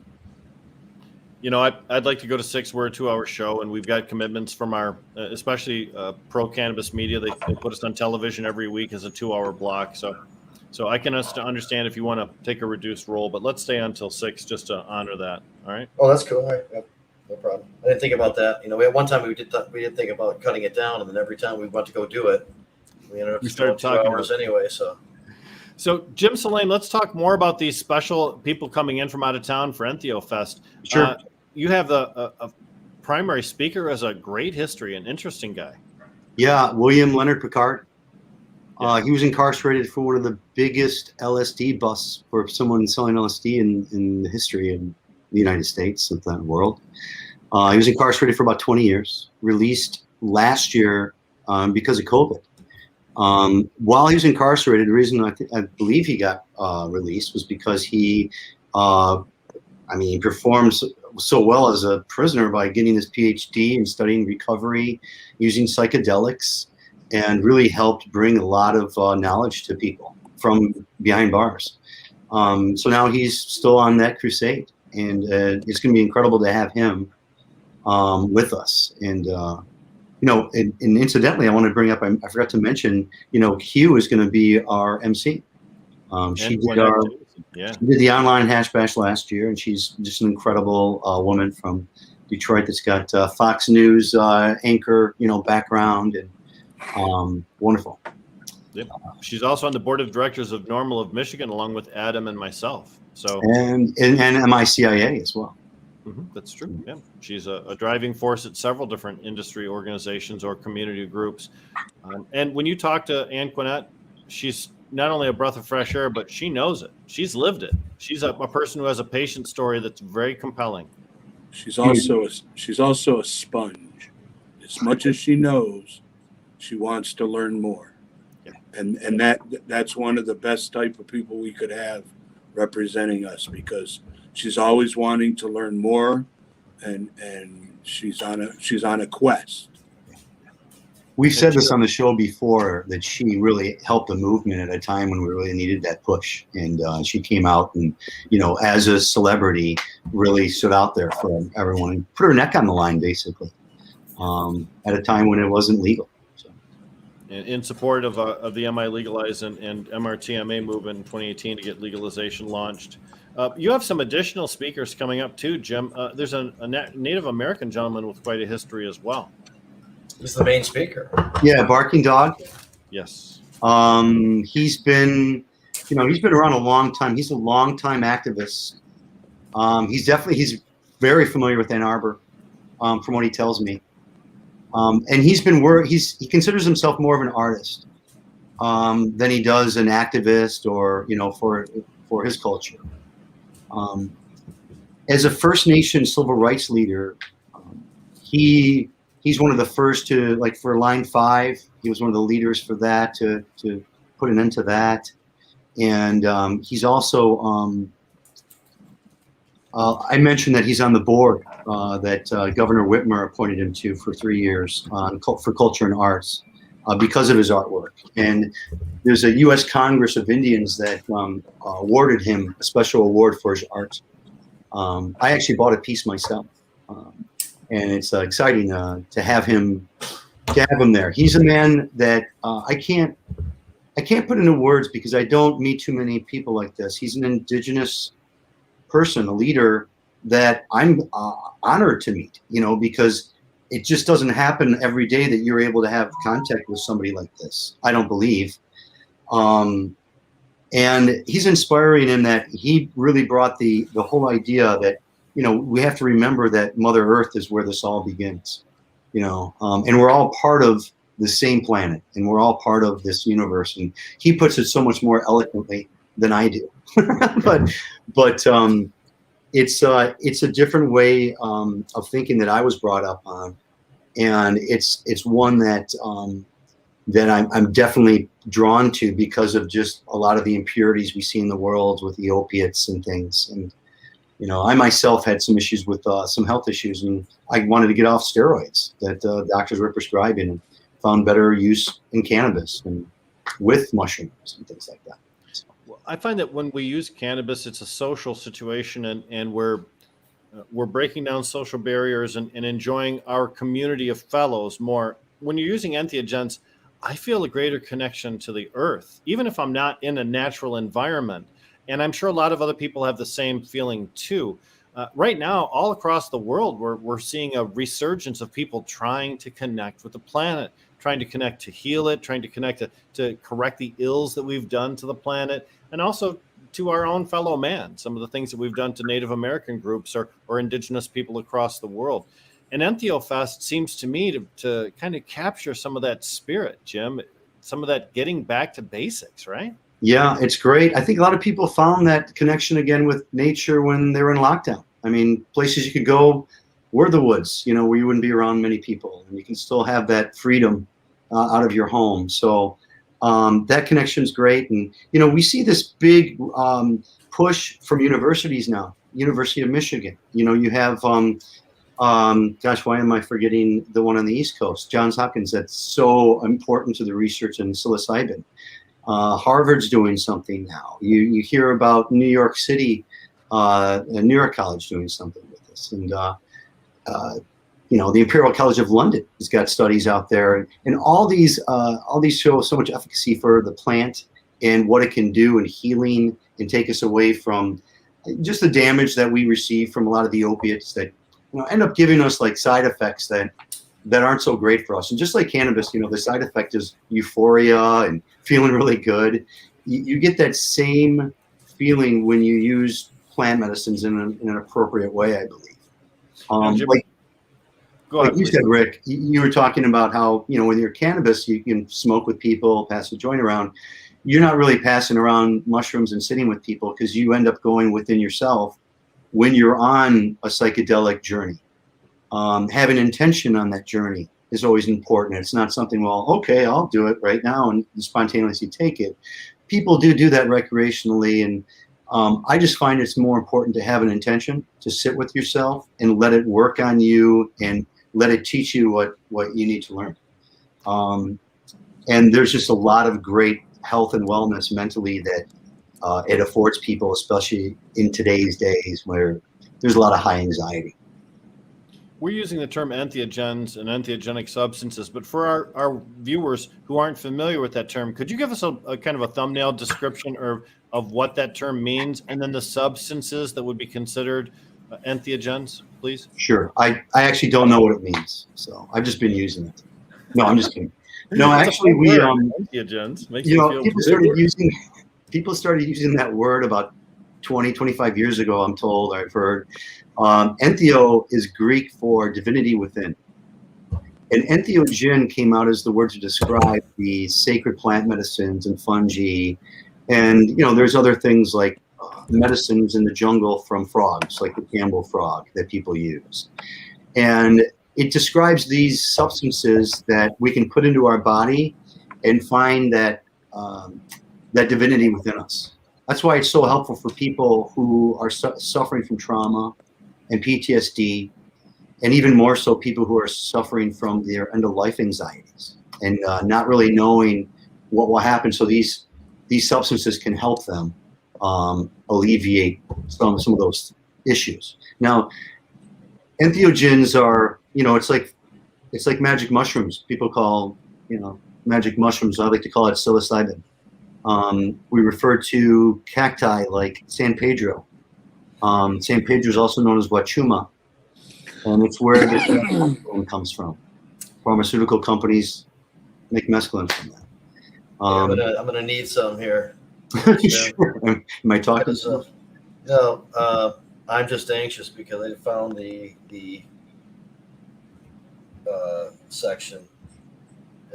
You know, I'd like to go to 6. We're a 2-hour show, and we've got commitments from our, especially pro cannabis media. They put us on television every week as a 2-hour block. So I can understand if you want to take a reduced role, but let's stay until 6 just to honor that. All right. Oh, that's cool. All right. Yep. No problem. I didn't think about that. You know, at one time we did think about cutting it down, and then every time we went to go do it, we ended up started doing 2 talking hours anyway. So Jim Salame, let's talk more about these special people coming in from out of town for Entheofest. Sure. You have a primary speaker as a great history, an interesting guy. Yeah, William Leonard Picard. He was incarcerated for one of the biggest LSD busts for someone selling LSD in the history of the United States, of the world. He was incarcerated for about 20 years, released last year because of COVID. While he was incarcerated, the reason I believe he got released was because he performed so well as a prisoner by getting his PhD and studying recovery, using psychedelics, and really helped bring a lot of knowledge to people from behind bars. So now he's still on that crusade, and it's going to be incredible to have him with us. And and incidentally, I want to bring up, I forgot to mention, Hugh is going to be our MC. She did the online hash bash last year, and she's just an incredible woman from Detroit that's got Fox News anchor, background, and wonderful. Yep. She's also on the board of directors of Normal of Michigan, along with Adam and myself. So And MICIA as well. that's true. Yeah, she's a driving force at several different industry organizations or community groups. And when you talk to Anqunette, she's not only a breath of fresh air, but she knows it. She's lived it. She's a person who has a patient story that's very compelling. She's also a sponge. As much as she knows, she wants to learn more. Yeah. And that's one of the best type of people we could have representing us, because she's always wanting to learn more, and she's on a quest. We've said this on the show before, that she really helped the movement at a time when we really needed that push. And she came out and, as a celebrity, really stood out there for everyone and put her neck on the line, basically, at a time when it wasn't legal. So. In support of the MI Legalize and MRTMA movement in 2018 to get legalization launched. You have some additional speakers coming up too, Jim. There's a Native American gentleman with quite a history as well. He's the main speaker. Yeah, Barking Dog. Yes. He's been around a long time. He's a long time activist. He's very familiar with Ann Arbor, from what he tells me. And he considers himself more of an artist than he does an activist or for his culture. As a First Nation civil rights leader, he's one of the first to, like, for Line 5, he was one of the leaders for that, to put an end to that. And he's also, I mentioned that he's on the board that Governor Whitmer appointed him to for 3 years for culture and arts because of his artwork. And there's a U.S. Congress of Indians that awarded him a special award for his art. I actually bought a piece myself. And it's exciting to have him there. He's a man that I can't put into words, because I don't meet too many people like this. He's an indigenous person, a leader that I'm honored to meet, because it just doesn't happen every day that you're able to have contact with somebody like this, I don't believe. And he's inspiring in that he really brought the whole idea that, we have to remember that Mother Earth is where this all begins, and we're all part of the same planet, and we're all part of this universe. And he puts it so much more eloquently than I do. but it's a different way of thinking that I was brought up on, and it's one that I'm definitely drawn to because of just a lot of the impurities we see in the world with the opiates and things. And I myself had some issues with some health issues, and I wanted to get off steroids that doctors were prescribing, and found better use in cannabis and with mushrooms and things like that. Well, I find that when we use cannabis, it's a social situation, and we're breaking down social barriers and enjoying our community of fellows more. When you're using entheogens, I feel a greater connection to the earth, even if I'm not in a natural environment. And I'm sure a lot of other people have the same feeling too. Right now, all across the world, we're seeing a resurgence of people trying to connect with the planet, trying to connect to heal it, trying to connect to correct the ills that we've done to the planet, and also to our own fellow man, some of the things that we've done to Native American groups or indigenous people across the world. And Entheofest seems to me to kind of capture some of that spirit, Jim, some of that getting back to basics, right? Yeah, it's great. I think a lot of people found that connection again with nature when they were in lockdown. I mean, places you could go were the woods, where you wouldn't be around many people, and you can still have that freedom out of your home. So that connection is great. And, we see this big push from universities now. University of Michigan, you have, gosh, why am I forgetting the one on the East Coast? Johns Hopkins, that's so important to the research in psilocybin. Harvard's doing something now. You hear about New York City, New York College doing something with this, and the Imperial College of London has got studies out there, and all these show so much efficacy for the plant and what it can do in healing and take us away from just the damage that we receive from a lot of the opiates that end up giving us like side effects that that aren't so great for us. And just like cannabis, the side effect is euphoria and feeling really good. You get that same feeling when you use plant medicines in an appropriate way, I believe. Jim, go Like ahead, you please. said, Rick, you were talking about how, when you're cannabis, you can smoke with people, pass the joint around. You're not really passing around mushrooms and sitting with people because you end up going within yourself when you're on a psychedelic journey. Having intention on that journey is always important. It's not something, well, okay, I'll do it right now and spontaneously take it. People do that recreationally, and I just find it's more important to have an intention, to sit with yourself and let it work on you and let it teach you what you need to learn. And there's just a lot of great health and wellness mentally that it affords people, especially in today's days where there's a lot of high anxiety. We're using the term entheogens and entheogenic substances, but for our viewers who aren't familiar with that term, could you give us a kind of a thumbnail description of what that term means, and then the substances that would be considered entheogens, please? Sure. I actually don't know what it means, so I've just been using it. No, I'm just kidding. No, actually, we entheogens makes you feel people started using that word about 20, 25 years ago, I'm told, I've heard. Entheo is Greek for divinity within. And entheogen came out as the word to describe the sacred plant medicines and fungi. And, there's other things like medicines in the jungle from frogs, like the Campbell frog that people use. And it describes these substances that we can put into our body and find that that divinity within us. That's why it's so helpful for people who are suffering from trauma and PTSD, and even more so people who are suffering from their end-of-life anxieties and not really knowing what will happen. So these substances can help them alleviate some of those issues. Now, entheogens are, it's like magic mushrooms. People call, magic mushrooms. I like to call it psilocybin. We refer to cacti like San Pedro. San Pedro is also known as Wachuma, and it's where the mescaline comes from. Pharmaceutical companies make mescaline from that. I'm gonna need some here. Sure. Am I talking? No, I'm just anxious because I found the section.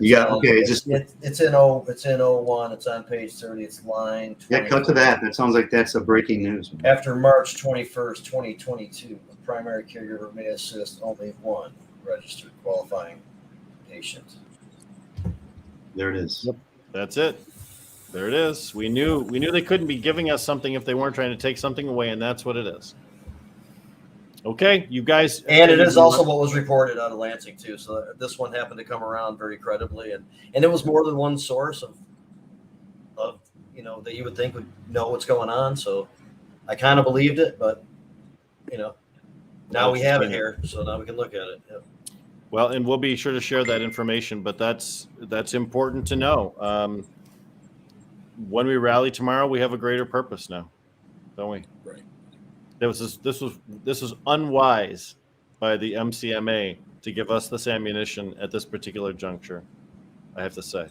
Okay. It's in O1. It's on page 30. It's line 20. Yeah, cut to that. That sounds like that's a breaking news. After March 21st, 2022, a primary caregiver may assist only one registered qualifying patient. There it is. Yep. That's it. There it is. We knew they couldn't be giving us something if they weren't trying to take something away, and that's what it is. Okay, you guys. And it is also what was reported out of Lansing too. So this one happened to come around very credibly, and it was more than one source of that you would think would know what's going on. So I kind of believed it, but now we have it here, so now we can look at it. Yep. Well, and we'll be sure to share that information, but that's important to know. When we rally tomorrow, we have a greater purpose now, don't we? Right. This was unwise by the MCMA to give us this ammunition at this particular juncture. I have to say,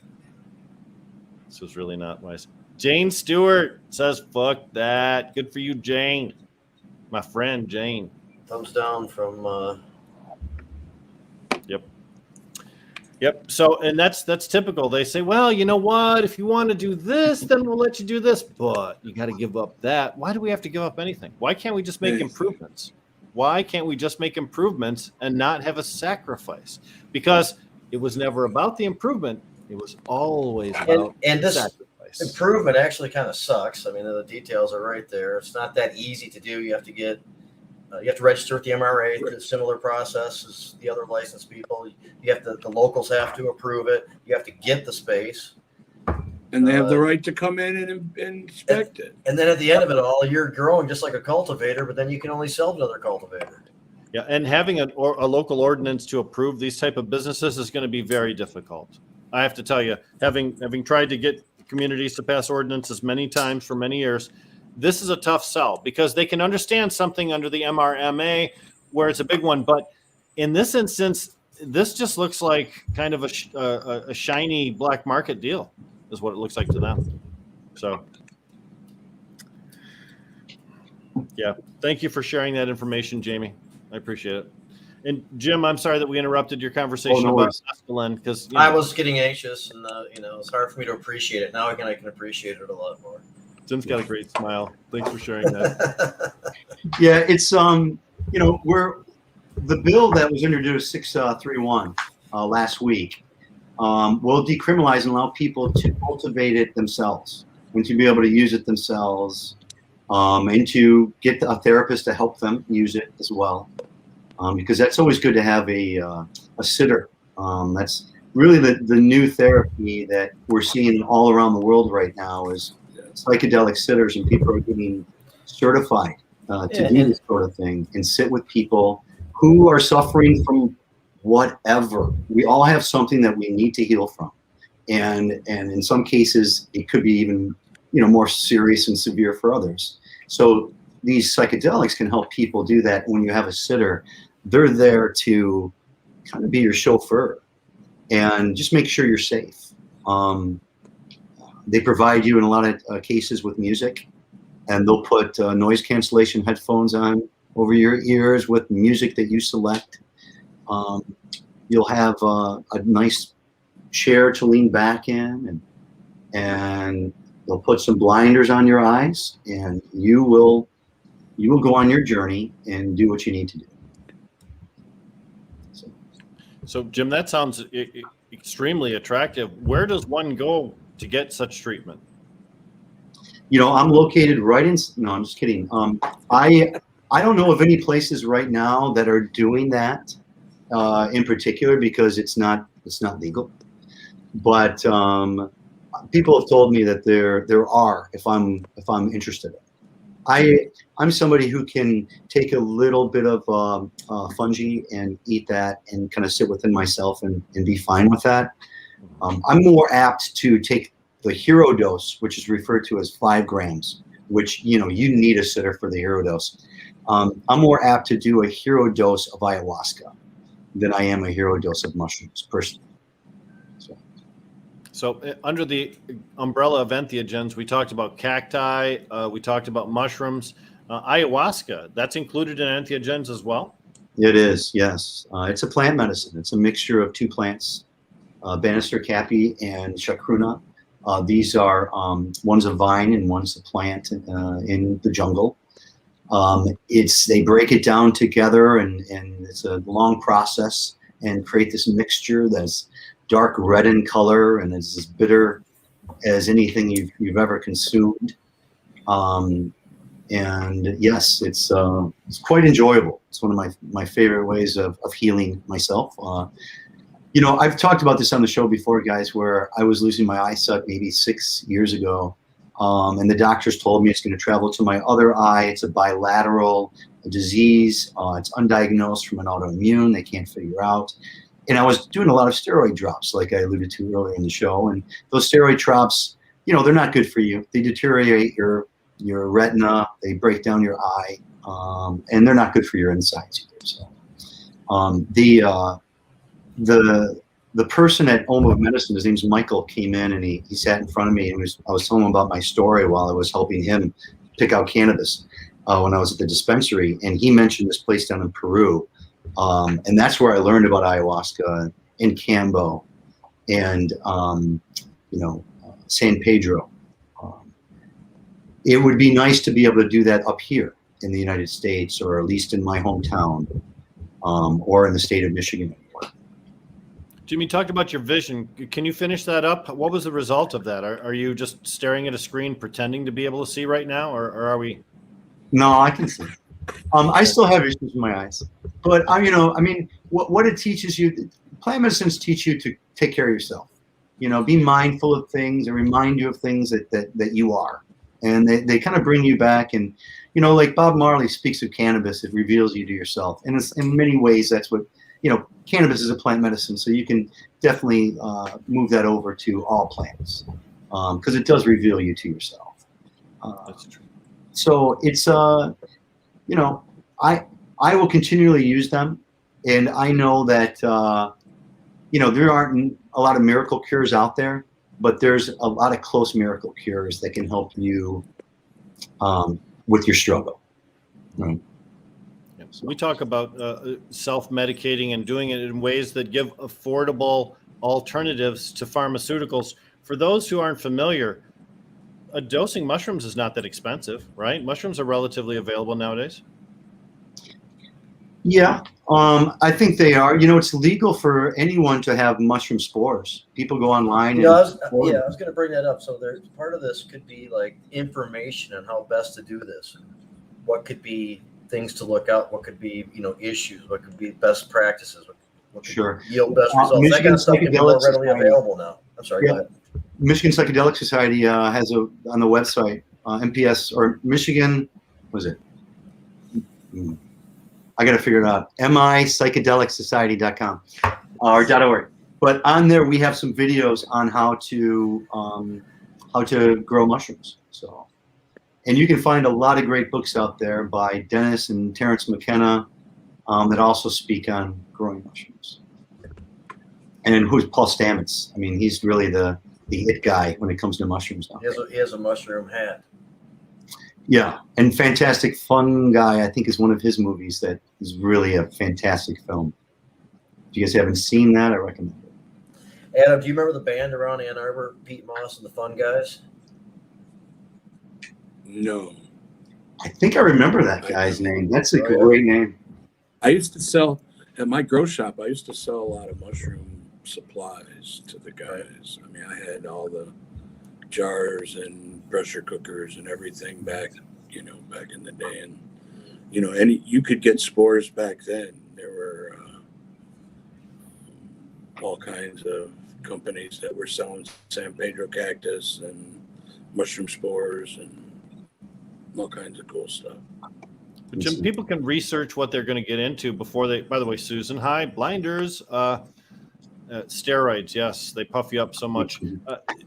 this was really not wise. Jane Stewart says, "Fuck that." Good for you, Jane. My friend Jane. Thumbs down from. Yep. So, and that's typical. They say, well, you know what? If you want to do this, then we'll let you do this. But you got to give up that. Why do we have to give up anything? Why can't we just make improvements? Why can't we just make improvements and not have a sacrifice? Because it was never about the improvement. It was always about and this sacrifice. Improvement actually kind of sucks. I mean, the details are right there. It's not that easy to do. You have to get. You have to register with the MRA. It's a similar process as the other licensed people. You have the locals have to approve it. You have to get the space. And they have the right to come in and inspect it. And then at the end of it all, you're growing just like a cultivator, but then you can only sell to another cultivator. Yeah, and having a local ordinance to approve these type of businesses is going to be very difficult. I have to tell you, having tried to get communities to pass ordinances many times for many years, this is a tough sell because they can understand something under the MRMA where it's a big one. But in this instance, this just looks like kind of a shiny black market deal, is what it looks like to them. So, yeah, thank you for sharing that information, Jamie. I appreciate it. And Jim, I'm sorry that we interrupted your conversation about mescaline, because I was getting anxious, and it's hard for me to appreciate it. Now I can appreciate it a lot more. Jim's got a great smile. Thanks for sharing that. Yeah, it's we're the bill that was introduced 631 last week will decriminalize and allow people to cultivate it themselves and to be able to use it themselves, and to get a therapist to help them use it as well, because that's always good to have a sitter. That's really the new therapy that we're seeing all around the world right now is psychedelic sitters, and people are getting certified to do this sort of thing and sit with people who are suffering from whatever. We all have something that we need to heal from, and in some cases it could be even more serious and severe for others. So these psychedelics can help people do that. When you have a sitter, they're there to kind of be your chauffeur and just make sure you're safe. They provide you in a lot of cases with music, and they'll put noise cancellation headphones on over your ears with music that you select. You'll have a nice chair to lean back in, and they'll put some blinders on your eyes, and you will go on your journey and do what you need to do. So Jim, that sounds extremely attractive. Where does one go to get such treatment? I'm located right in. No, I'm just kidding. I don't know of any places right now that are doing that in particular, because it's not legal. But people have told me that there are, if I'm interested. I'm somebody who can take a little bit of fungi and eat that and kind of sit within myself and be fine with that. I'm more apt to take the hero dose, which is referred to as 5 grams, which you need a sitter for the hero dose. I'm more apt to do a hero dose of ayahuasca than I am a hero dose of mushrooms, personally. So under the umbrella of entheogens, we talked about cacti, we talked about mushrooms, ayahuasca. That's included in entheogens as well? It is, yes. It's a plant medicine. It's a mixture of 2 plants, Bannister capi and chacruna. These are one's a vine and one's a plant in the jungle. They break it down together, and it's a long process, and create this mixture that's dark red in color and is as bitter as anything you've ever consumed. And yes, it's quite enjoyable. It's one of my favorite ways of healing myself. I've talked about this on the show before, guys, where I was losing my eyesight maybe 6 years ago. And the doctors told me it's going to travel to my other eye. It's a bilateral disease. It's undiagnosed from an autoimmune. They can't figure out. And I was doing a lot of steroid drops, like I alluded to earlier in the show. And those steroid drops, they're not good for you. They deteriorate your retina. They break down your eye, and they're not good for your insides either. So, the person at Home of Medicine, his name's Michael, came in and he sat in front of me, and I was telling him about my story while I was helping him pick out cannabis when I was at the dispensary, and he mentioned this place down in Peru. And that's where I learned about ayahuasca in Cambo and, San Pedro. It would be nice to be able to do that up here in the United States, or at least in my hometown, or in the state of Michigan. Jimmy, talk about your vision. Can you finish that up? What was the result of that? Are you just staring at a screen pretending to be able to see right now, or are we? No, I can see. I still have issues with my eyes, but what it teaches you, plant medicines teach you to take care of yourself. Be mindful of things and remind you of things that you are, and they kind of bring you back. And like Bob Marley speaks of cannabis, it reveals you to yourself, and it's, in many ways that's what cannabis is a plant medicine. So you can definitely move that over to all plants, because it does reveal you to yourself. That's true. So it's I will continually use them. And I know that, there aren't a lot of miracle cures out there, but there's a lot of close miracle cures that can help you with your struggle. Right. We talk about self-medicating and doing it in ways that give affordable alternatives to pharmaceuticals. For those who aren't familiar, dosing mushrooms is not that expensive, right? Mushrooms are relatively available nowadays. Yeah, I think they are. It's legal for anyone to have mushroom spores. People go online. I was going to bring that up. So there's part of this could be like information on how best to do this. What could be things to look out? What could be, issues? What could be best practices? What could Sure. yield best results? That kind of stuff can be more readily available now. I'm sorry, go ahead. Michigan Psychedelic Society has on the website, MPS or Michigan, what is it? I got to figure it out. MIPsychedelicsociety.com or .org. But on there, we have some videos on how to grow mushrooms. So, and you can find a lot of great books out there by Dennis and Terrence McKenna that also speak on growing mushrooms. And who's Paul Stamets? I mean, he's really the it guy when it comes to mushrooms now. He has a mushroom hat. Yeah, and Fantastic Fungi, I think, is one of his movies that is really a fantastic film. If you guys haven't seen that, I recommend it. Adam, do you remember the band around Ann Arbor, Pete Moss and the Fun Guys? No. I think I remember that guy's name. That's a great name. I used to sell, at my grow shop, I used to sell a lot of mushroom supplies to the guys. I mean, I had all the jars and pressure cookers and everything back in the day. And, you could get spores back then. There were all kinds of companies that were selling San Pedro cactus and mushroom spores and all kinds of cool stuff. But Jim, people can research what they're going to get into before they, by the way, Susan, hi, blinders, steroids, yes, they puff you up so much.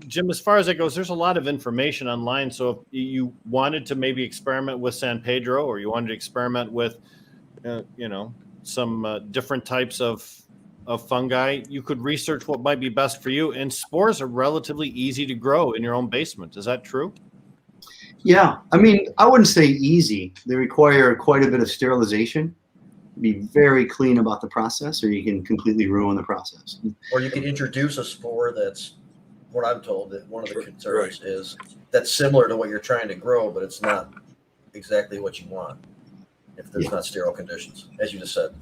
Jim, as far as it goes, there's a lot of information online. So if you wanted to maybe experiment with San Pedro, or you wanted to experiment with, some different types of fungi, you could research what might be best for you. And spores are relatively easy to grow in your own basement. Is that true? Yeah, I mean, I wouldn't say easy. They require quite a bit of sterilization. Be very clean about the process, or you can completely ruin the process. Or you can introduce a spore that's, what I'm told, that one of the concerns is that's similar to what you're trying to grow, but it's not exactly what you want if there's not sterile conditions, as you just said.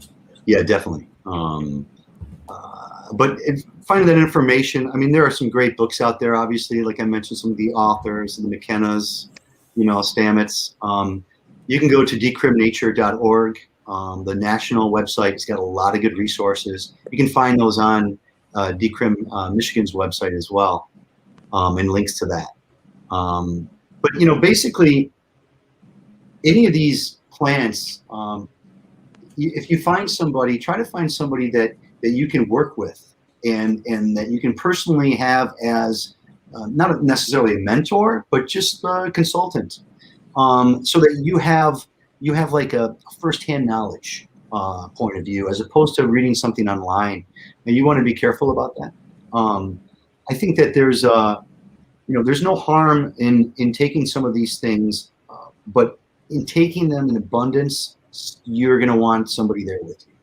Yeah, definitely. But finding that information, I mean, there are some great books out there, obviously, like I mentioned, some of the authors, the McKennas, Stamets. You can go to decriminature.org. The national website has got a lot of good resources. You can find those on Michigan's website as well, and links to that. But basically, any of these plants, if you find somebody, try to find somebody that you can work with and that you can personally have as not necessarily a mentor, but just a consultant, so that you have like a firsthand knowledge point of view, as opposed to reading something online. And you want to be careful about that. I think that there's no harm in taking some of these things, but in taking them in abundance, you're going to want somebody there with you.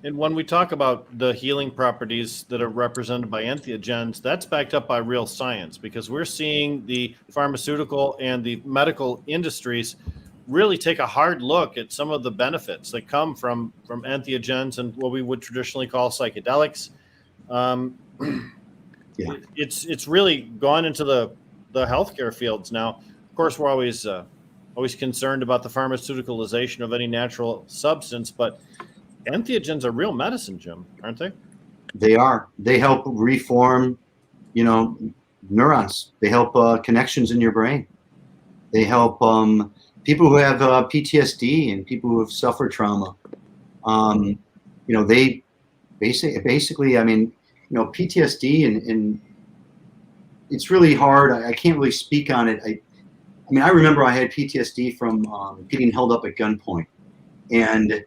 And when we talk about the healing properties that are represented by entheogens, that's backed up by real science, because we're seeing the pharmaceutical and the medical industries really take a hard look at some of the benefits that come from entheogens and what we would traditionally call psychedelics. It's really gone into the healthcare fields now. Of course, we're always concerned about the pharmaceuticalization of any natural substance, but entheogens are real medicine, Jim, aren't they? They are. They help reform, neurons. They help connections in your brain. They help people who have PTSD and people who have suffered trauma. They basically, I mean, PTSD and it's really hard. I can't really speak on it. I remember I had PTSD from getting held up at gunpoint, and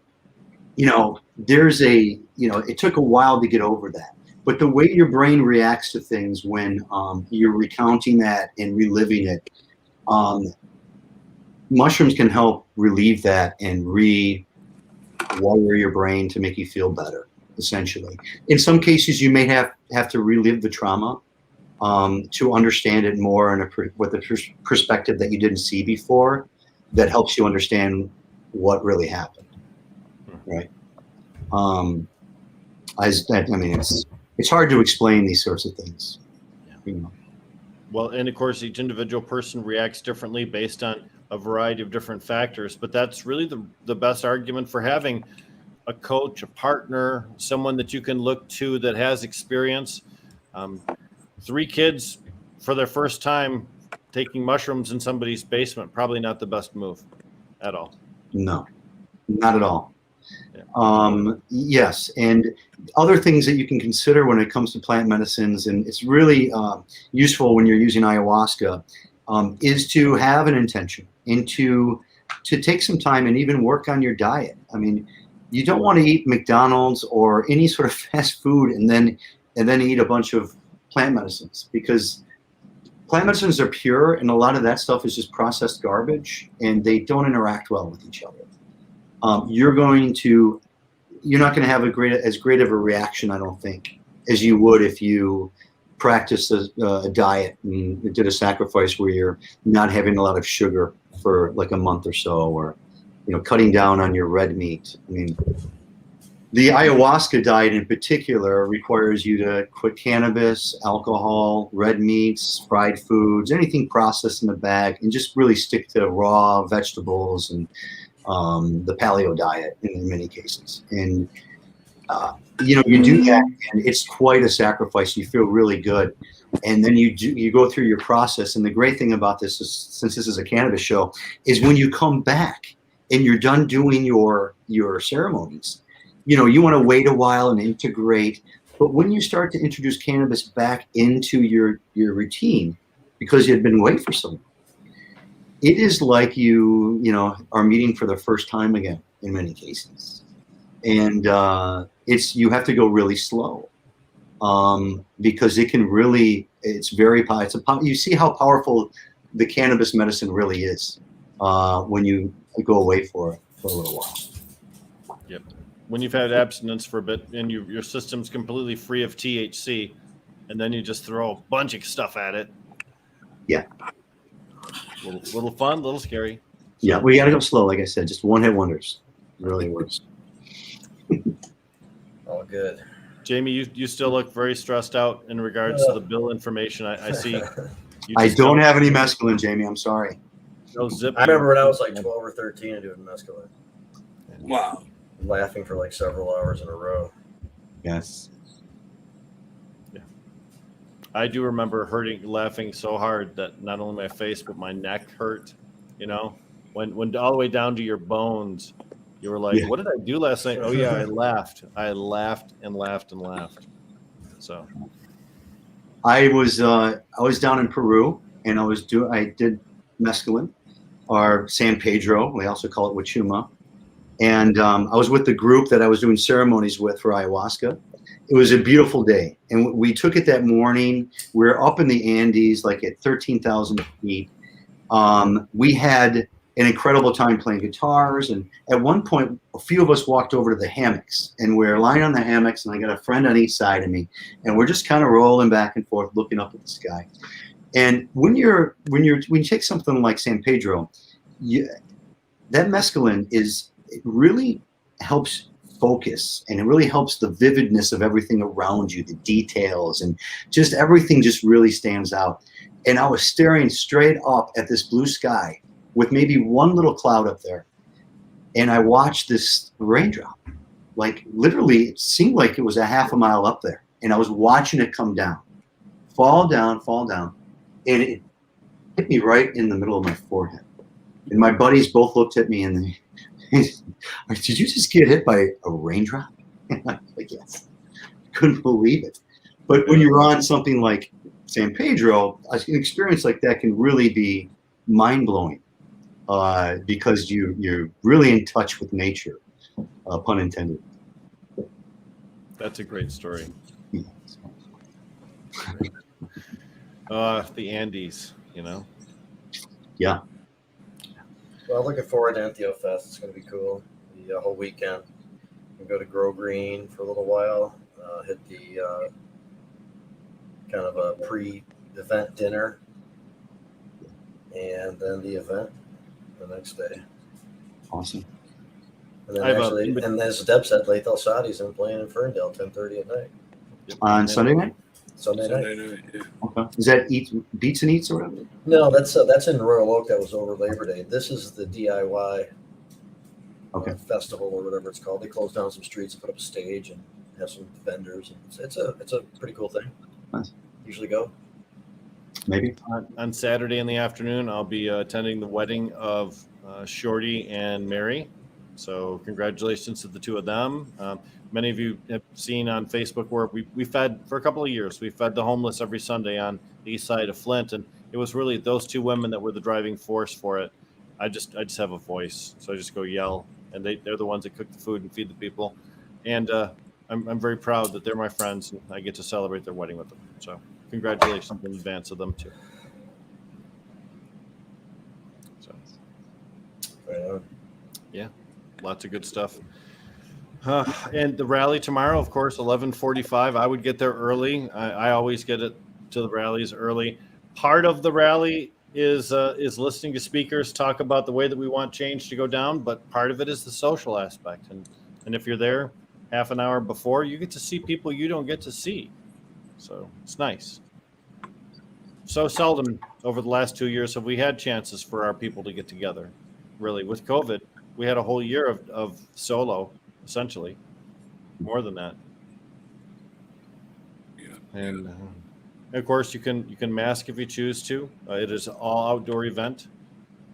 there's it took a while to get over that. But the way your brain reacts to things when you're recounting that and reliving it, mushrooms can help relieve that and rewire your brain to make you feel better, essentially. In some cases, you may have to relive the trauma to understand it more with a perspective that you didn't see before, that helps you understand what really happened, right? It's hard to explain these sorts of things. Well, and of course, each individual person reacts differently based on a variety of different factors, but that's really the best argument for having a coach, a partner, someone that you can look to that has experience. 3 kids for their first time taking mushrooms in somebody's basement, probably not the best move at all. No, not at all. Yes, and other things that you can consider when it comes to plant medicines, and it's really useful when you're using ayahuasca, is to have an intention and to take some time and even work on your diet. I mean, you don't want to eat McDonald's or any sort of fast food and then eat a bunch of plant medicines, because plant medicines are pure and a lot of that stuff is just processed garbage and they don't interact well with each other. You're not going to have as great of a reaction, I don't think, as you would if you practiced a diet and did a sacrifice where you're not having a lot of sugar for like a month or so, or cutting down on your red meat. I mean, the ayahuasca diet in particular requires you to quit cannabis, alcohol, red meats, fried foods, anything processed in a bag, and just really stick to raw vegetables and the paleo diet in many cases. And you do that, and it's quite a sacrifice. You feel really good, and then you go through your process. And the great thing about this is, since this is a cannabis show, is when you come back and you're done doing your ceremonies, you want to wait a while and integrate. But when you start to introduce cannabis back into your routine, because you had been away for so long, it is like you are meeting for the first time again in many cases. And you have to go really slow, because it can really, you see how powerful the cannabis medicine really is when you go away for a little while. Yep. When you've had abstinence for a bit and your system's completely free of THC, and then you just throw a bunch of stuff at it. Yeah. Little fun, little scary. Yeah, we got to go slow. Like I said, just one-hit wonders. It really works. All good. Jamie, you still look very stressed out in regards to the bill information. I see. I don't have any mescaline, Jamie. I'm sorry. No zip. I remember when I was like 12 or 13 and doing mescaline. Wow. Laughing for like several hours in a row. Yes. Yeah. I do remember laughing so hard that not only my face but my neck hurt. When all the way down to your bones, you were like, "What did I do last night?" Oh yeah, I laughed and laughed and laughed. So, I was down in Peru, and I did mescaline, or San Pedro. We also call it Wachuma. And I was with the group that I was doing ceremonies with for ayahuasca. It was a beautiful day, and we took it that morning. We were up in the Andes, like at 13,000 feet. We had an incredible time playing guitars, and at one point, a few of us walked over to the hammocks, and we're lying on the hammocks, and I got a friend on each side of me, and we're just kind of rolling back and forth, looking up at the sky. And when you take something like San Pedro, that mescaline it really helps focus, and it really helps the vividness of everything around you, the details, and just everything just really stands out. And I was staring straight up at this blue sky with maybe one little cloud up there, and I watched this raindrop. Like literally, it seemed like it was a half a mile up there, and I was watching it come down, fall down, and it hit me right in the middle of my forehead. And my buddies both looked at me and they, "Did you just get hit by a raindrop?" And I was like, yes. Couldn't believe it. But when you're on something like San Pedro, an experience like that can really be mind-blowing, because you're really in touch with nature. pun intended. That's a great story. Yeah. The Andes, Yeah. Well, looking forward to Entheofest. It's going to be cool. The whole weekend. We can go to Grow Green for a little while. Hit the kind of a pre-event dinner, and then the event the next day. Awesome. And then I've, and as Deb said, Lathel Sadi's in playing in Ferndale 10:30 at night. On Sunday night? Sunday night. Yeah. Okay. Is that Beats and Eats or whatever? No, that's in Royal Oak. That was over Labor Day. This is the DIY festival or whatever it's called. They close down some streets and put up a stage and have some vendors. It's a pretty cool thing. Nice. Usually go. Maybe. on Saturday in the afternoon, I'll be attending the wedding of Shorty and Mary. So congratulations to the two of them. Many of you have seen on Facebook where we fed for a couple of years. We fed the homeless every Sunday on the east side of Flint, and it was really those two women that were the driving force for it. I just have a voice, so I just go yell, and they're the ones that cook the food and feed the people. And I'm very proud that they're my friends, and I get to celebrate their wedding with them. So congratulations in advance of them too. So yeah, lots of good stuff. And the rally tomorrow, of course, 11:45. I would get there early. I always get it to the rallies early. Part of the rally is listening to speakers talk about the way that we want change to go down, but part of it is the social aspect. And if you're there half an hour before, you get to see people you don't get to see. So it's nice. So seldom over the last 2 years have we had chances for our people to get together. Really, with COVID, we had a whole year of solo, essentially, more than that. Yeah. And of course, you can mask if you choose to. It is an all outdoor event.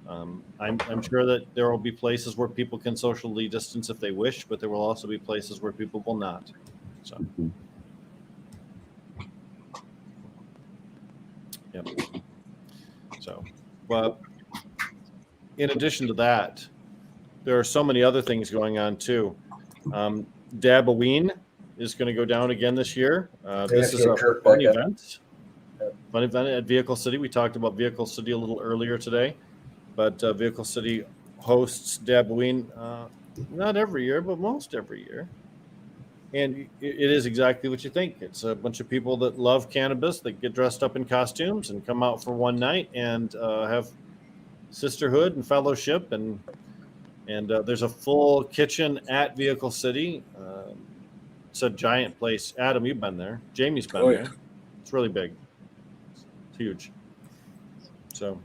I'm sure that there will be places where people can socially distance if they wish, but there will also be places where people will not. So, yep. So, but in addition to that, there are so many other things going on too. Daboween is going to go down again this year. This is a fun event. Fun event at Vehicle City. We talked about Vehicle City a little earlier today, but Vehicle City hosts Daboween not every year, but most every year. And it is exactly what you think. It's a bunch of people that love cannabis that get dressed up in costumes and come out for one night and have sisterhood and fellowship. And there's a full kitchen at Vehicle City. It's a giant place. Adam, you've been there. Jamie's been there. It's really big. It's huge. So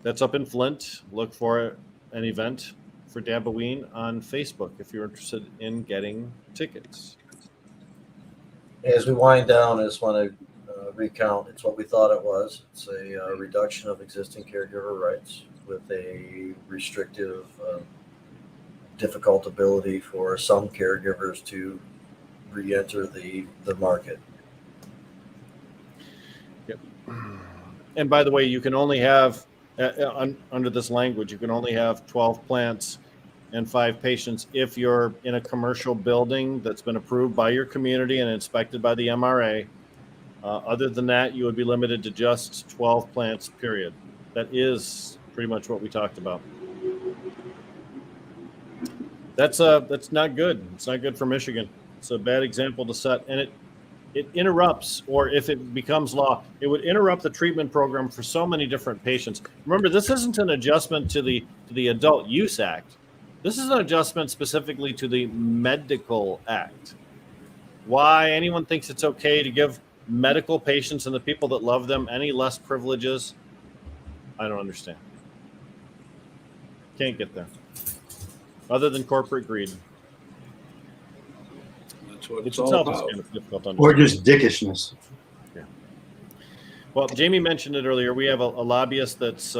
that's up in Flint. Look for an event for Daboween on Facebook if you're interested in getting tickets. As we wind down, I just want to recount. It's what we thought it was. It's a reduction of existing caregiver rights with a restrictive, difficult ability for some caregivers to re-enter the market. Yep. And by the way, you can only have, under this language, you can only have 12 plants and 5 patients if you're in a commercial building that's been approved by your community and inspected by the MRA. Other than that, you would be limited to just 12 plants, period. That is pretty much what we talked about. That's not good. It's not good for Michigan. It's a bad example to set, and it interrupts, or if it becomes law, it would interrupt the treatment program for so many different patients. Remember, this isn't an adjustment to the Adult Use Act. This is an adjustment specifically to the Medical Act. Why anyone thinks it's okay to give medical patients and the people that love them any less privileges, I don't understand. Can't get there. Other than corporate greed. That's what Which it's all itself is about. kind of difficult to Or understand. just dickishness. Yeah. Well, Jamie mentioned it earlier. We have a lobbyist that's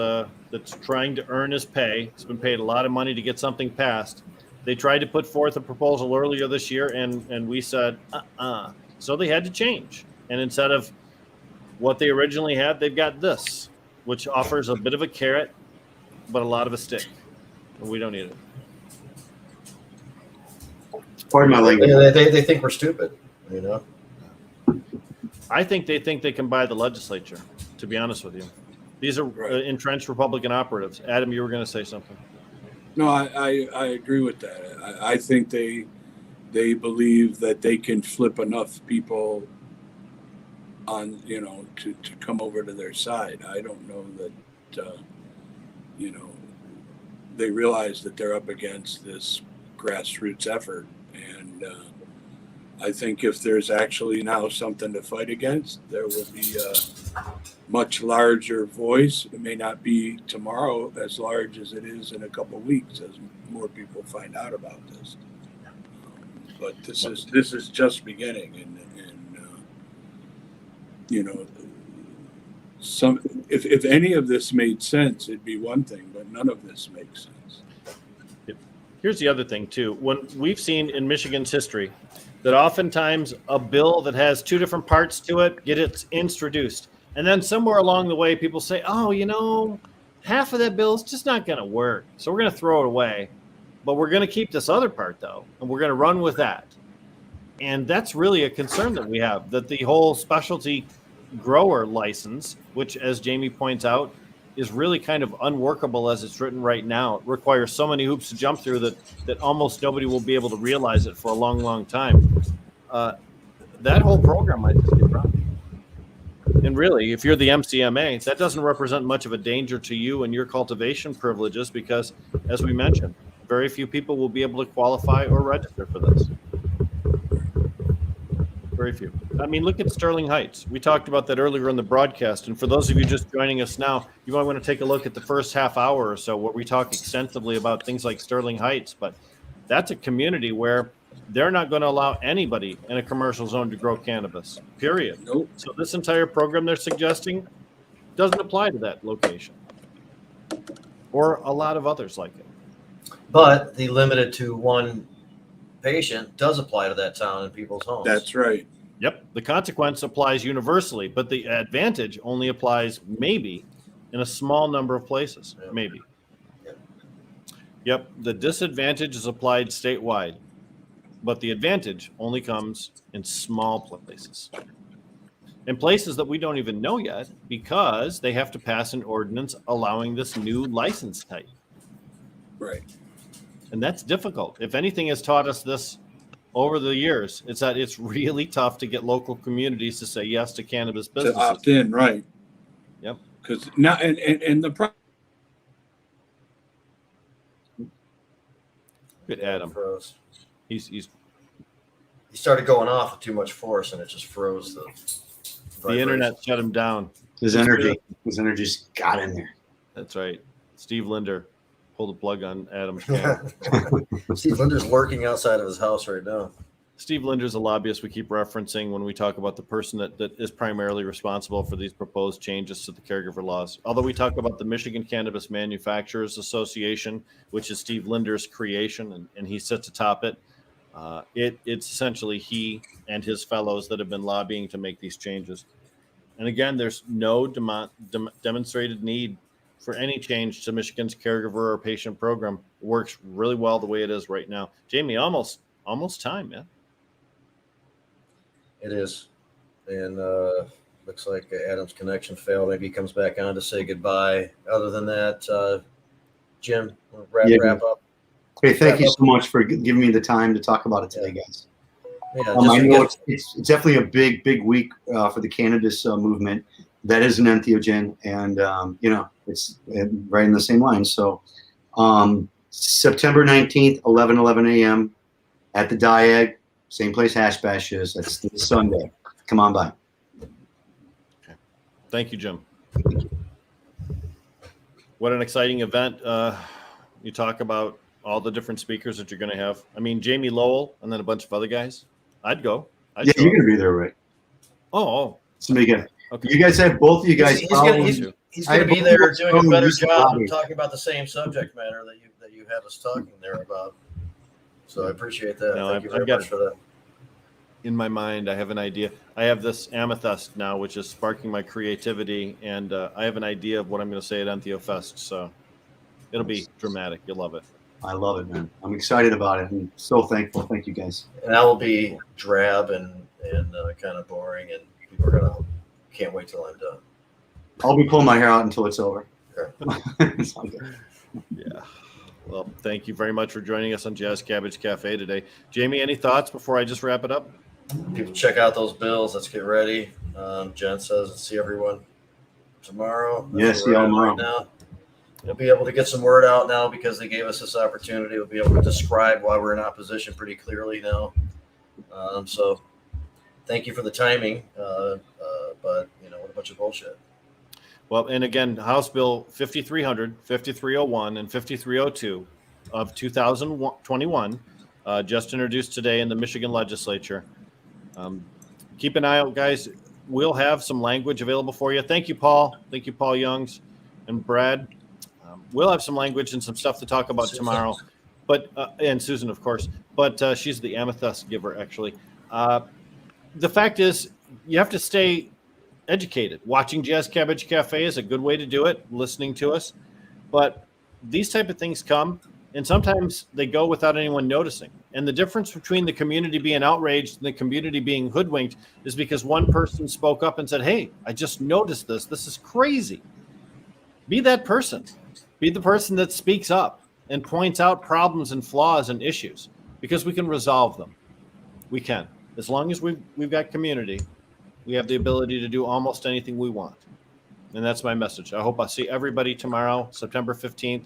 trying to earn his pay. He's been paid a lot of money to get something passed. They tried to put forth a proposal earlier this year, and we said, So they had to change. And instead of what they originally had, they've got this, which offers a bit of a carrot, but a lot of a stick. And we don't need it. Pardon my language. They think we're stupid, you know. I think they can buy the legislature, to be honest with you. These are entrenched Republican operatives. Adam, you were going to say something. No, I agree with that. I think they believe that they can flip enough people on, to come over to their side. I don't know that, they realize that they're up against this grassroots effort. And I think if there's actually now something to fight against, there will be a much larger voice. It may not be tomorrow as large as it is in a couple of weeks as more people find out about this. But this is just beginning, and if any of this made sense, it'd be one thing, but none of this makes sense. Here's the other thing too. When we've seen in Michigan's history that oftentimes a bill that has two different parts to it gets introduced, and then somewhere along the way people say, oh, half of that bill is just not going to work, so we're going to throw it away, but we're going to keep this other part though, and we're going to run with that. And that's really a concern that we have, that the whole specialty grower license, which, as Jamie points out, is really kind of unworkable as it's written right now. It requires so many hoops to jump through that almost nobody will be able to realize it for a long, long time. That whole program might just get run. And really, if you're the MCMA, that doesn't represent much of a danger to you and your cultivation privileges because, as we mentioned, very few people will be able to qualify or register for this. Very few. I mean, look at Sterling Heights. We talked about that earlier in the broadcast. And for those of you just joining us now, you might want to take a look at the first half hour or so where we talk extensively about things like Sterling Heights. But that's a community where they're not going to allow anybody in a commercial zone to grow cannabis, period. Nope. So this entire program they're suggesting doesn't apply to that location or a lot of others like it. But the limited to one patient does apply to that town and people's homes. That's right. Yep. The consequence applies universally, but the advantage only applies maybe in a small number of places. Yep. Maybe. Yep. The disadvantage is applied statewide, but the advantage only comes in small places. In places that we don't even know yet because they have to pass an ordinance allowing this new license type. Right. And that's difficult. If anything has taught us this over the years, it's that it's really tough to get local communities to say yes to cannabis businesses. To opt in, right. Yep. Because now, and the problem. Good Adam. Froze. He started going off with too much force, and it just froze the vibration. internet shut him down. His energy's got in there. That's right. Steve Linder pulled the plug on Adam's camera. Steve Linder's lurking outside of his house right now. Steve Linder's a lobbyist we keep referencing when we talk about the person that is primarily responsible for these proposed changes to the caregiver laws. Although we talk about the Michigan Cannabis Manufacturers Association, which is Steve Linder's creation, and he sits atop it. It's essentially he and his fellows that have been lobbying to make these changes. And again, there's no demonstrated need for any change to Michigan's caregiver or patient program. It works really well the way it is right now. Jamie, almost time, man. It is. And looks like Adam's connection failed. Maybe he comes back on to say goodbye. Other than that, Jim, wrap up. Hey, thank you so much for giving me the time to talk about it today, guys. Yeah, I know it's definitely a big week for the cannabis movement. That is an entheogen, and it's right in the same line. So September 19th, 11 a.m. at the Diag, same place Hash Bash is. That's this Sunday. Come on by. Okay. Thank you, Jim. What an exciting event. You talk about all the different speakers that you're going to have. I mean, Jamie Lowell and then a bunch of other guys. I'd go. You're going to be there, right? Oh. Somebody get. Okay. You guys have both of you guys. He's going to be there doing a better job of talking about the same subject matter that you had us talking there about. So I appreciate that. No, Thank you very much for that. In my mind, I have an idea. I have this amethyst now, which is sparking my creativity, and I have an idea of what I'm going to say at Entheofest. So it'll be dramatic. You'll love it. I love it, man. I'm excited about it and so thankful. Thank you, guys. And that will be drab and kind of boring, and people are can't wait till I'm done. I'll be pulling my hair out until it's over. Sure. It's all good. Yeah. Well, thank you very much for joining us on Jazz Cabbage Cafe today. Jamie, any thoughts before I just wrap it up? People check out those bills. Let's get ready. Jen says, see everyone tomorrow. Yes, where see we're y'all at tomorrow. now. We'll be able to get some word out now because they gave us this opportunity. We'll be able to describe why we're in opposition pretty clearly now. So thank you for the timing. But, what a bunch of bullshit. Well, and again, House Bill 5300, 5301, and 5302 of 2021, just introduced today in the Michigan legislature. Keep an eye out, guys. We'll have some language available for you. Thank you, Paul. Thank you, Paul Youngs and Brad. We'll have some language and some stuff to talk about tomorrow. But and Susan, of course. But she's the amethyst giver, actually. The fact is, you have to stay educated. Watching Jazz Cabbage Cafe is a good way to do it, listening to us. But these type of things come, and sometimes they go without anyone noticing. And the difference between the community being outraged and the community being hoodwinked is because one person spoke up and said, hey, I just noticed this. This is crazy. Be that person. Be the person that speaks up and points out problems and flaws and issues, because we can resolve them. We can. As long as we've got community, we have the ability to do almost anything we want. And that's my message. I hope I see everybody tomorrow, September 15th,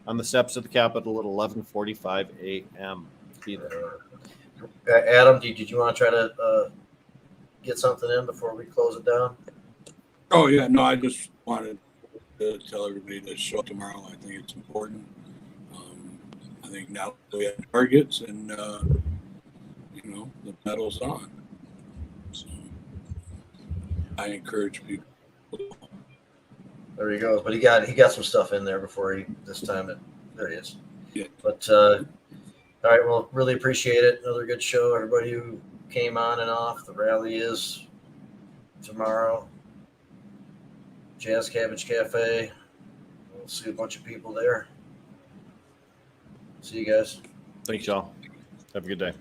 on the steps of the Capitol at 11:45 a.m. Be there. Adam, did you want to try to get something in before we close it down? Oh yeah, no, I just wanted to tell everybody to show up tomorrow. I think it's important. I think now we have targets, and the pedal's on. So I encourage people. There he goes. But he got some stuff in there before this time. There he is. Yeah. But all right, well, really appreciate it. Another good show. Everybody who came on and off. The rally is tomorrow. Jazz Cabbage Cafe. We'll see a bunch of people there. See you guys. Thanks, y'all. Have a good day.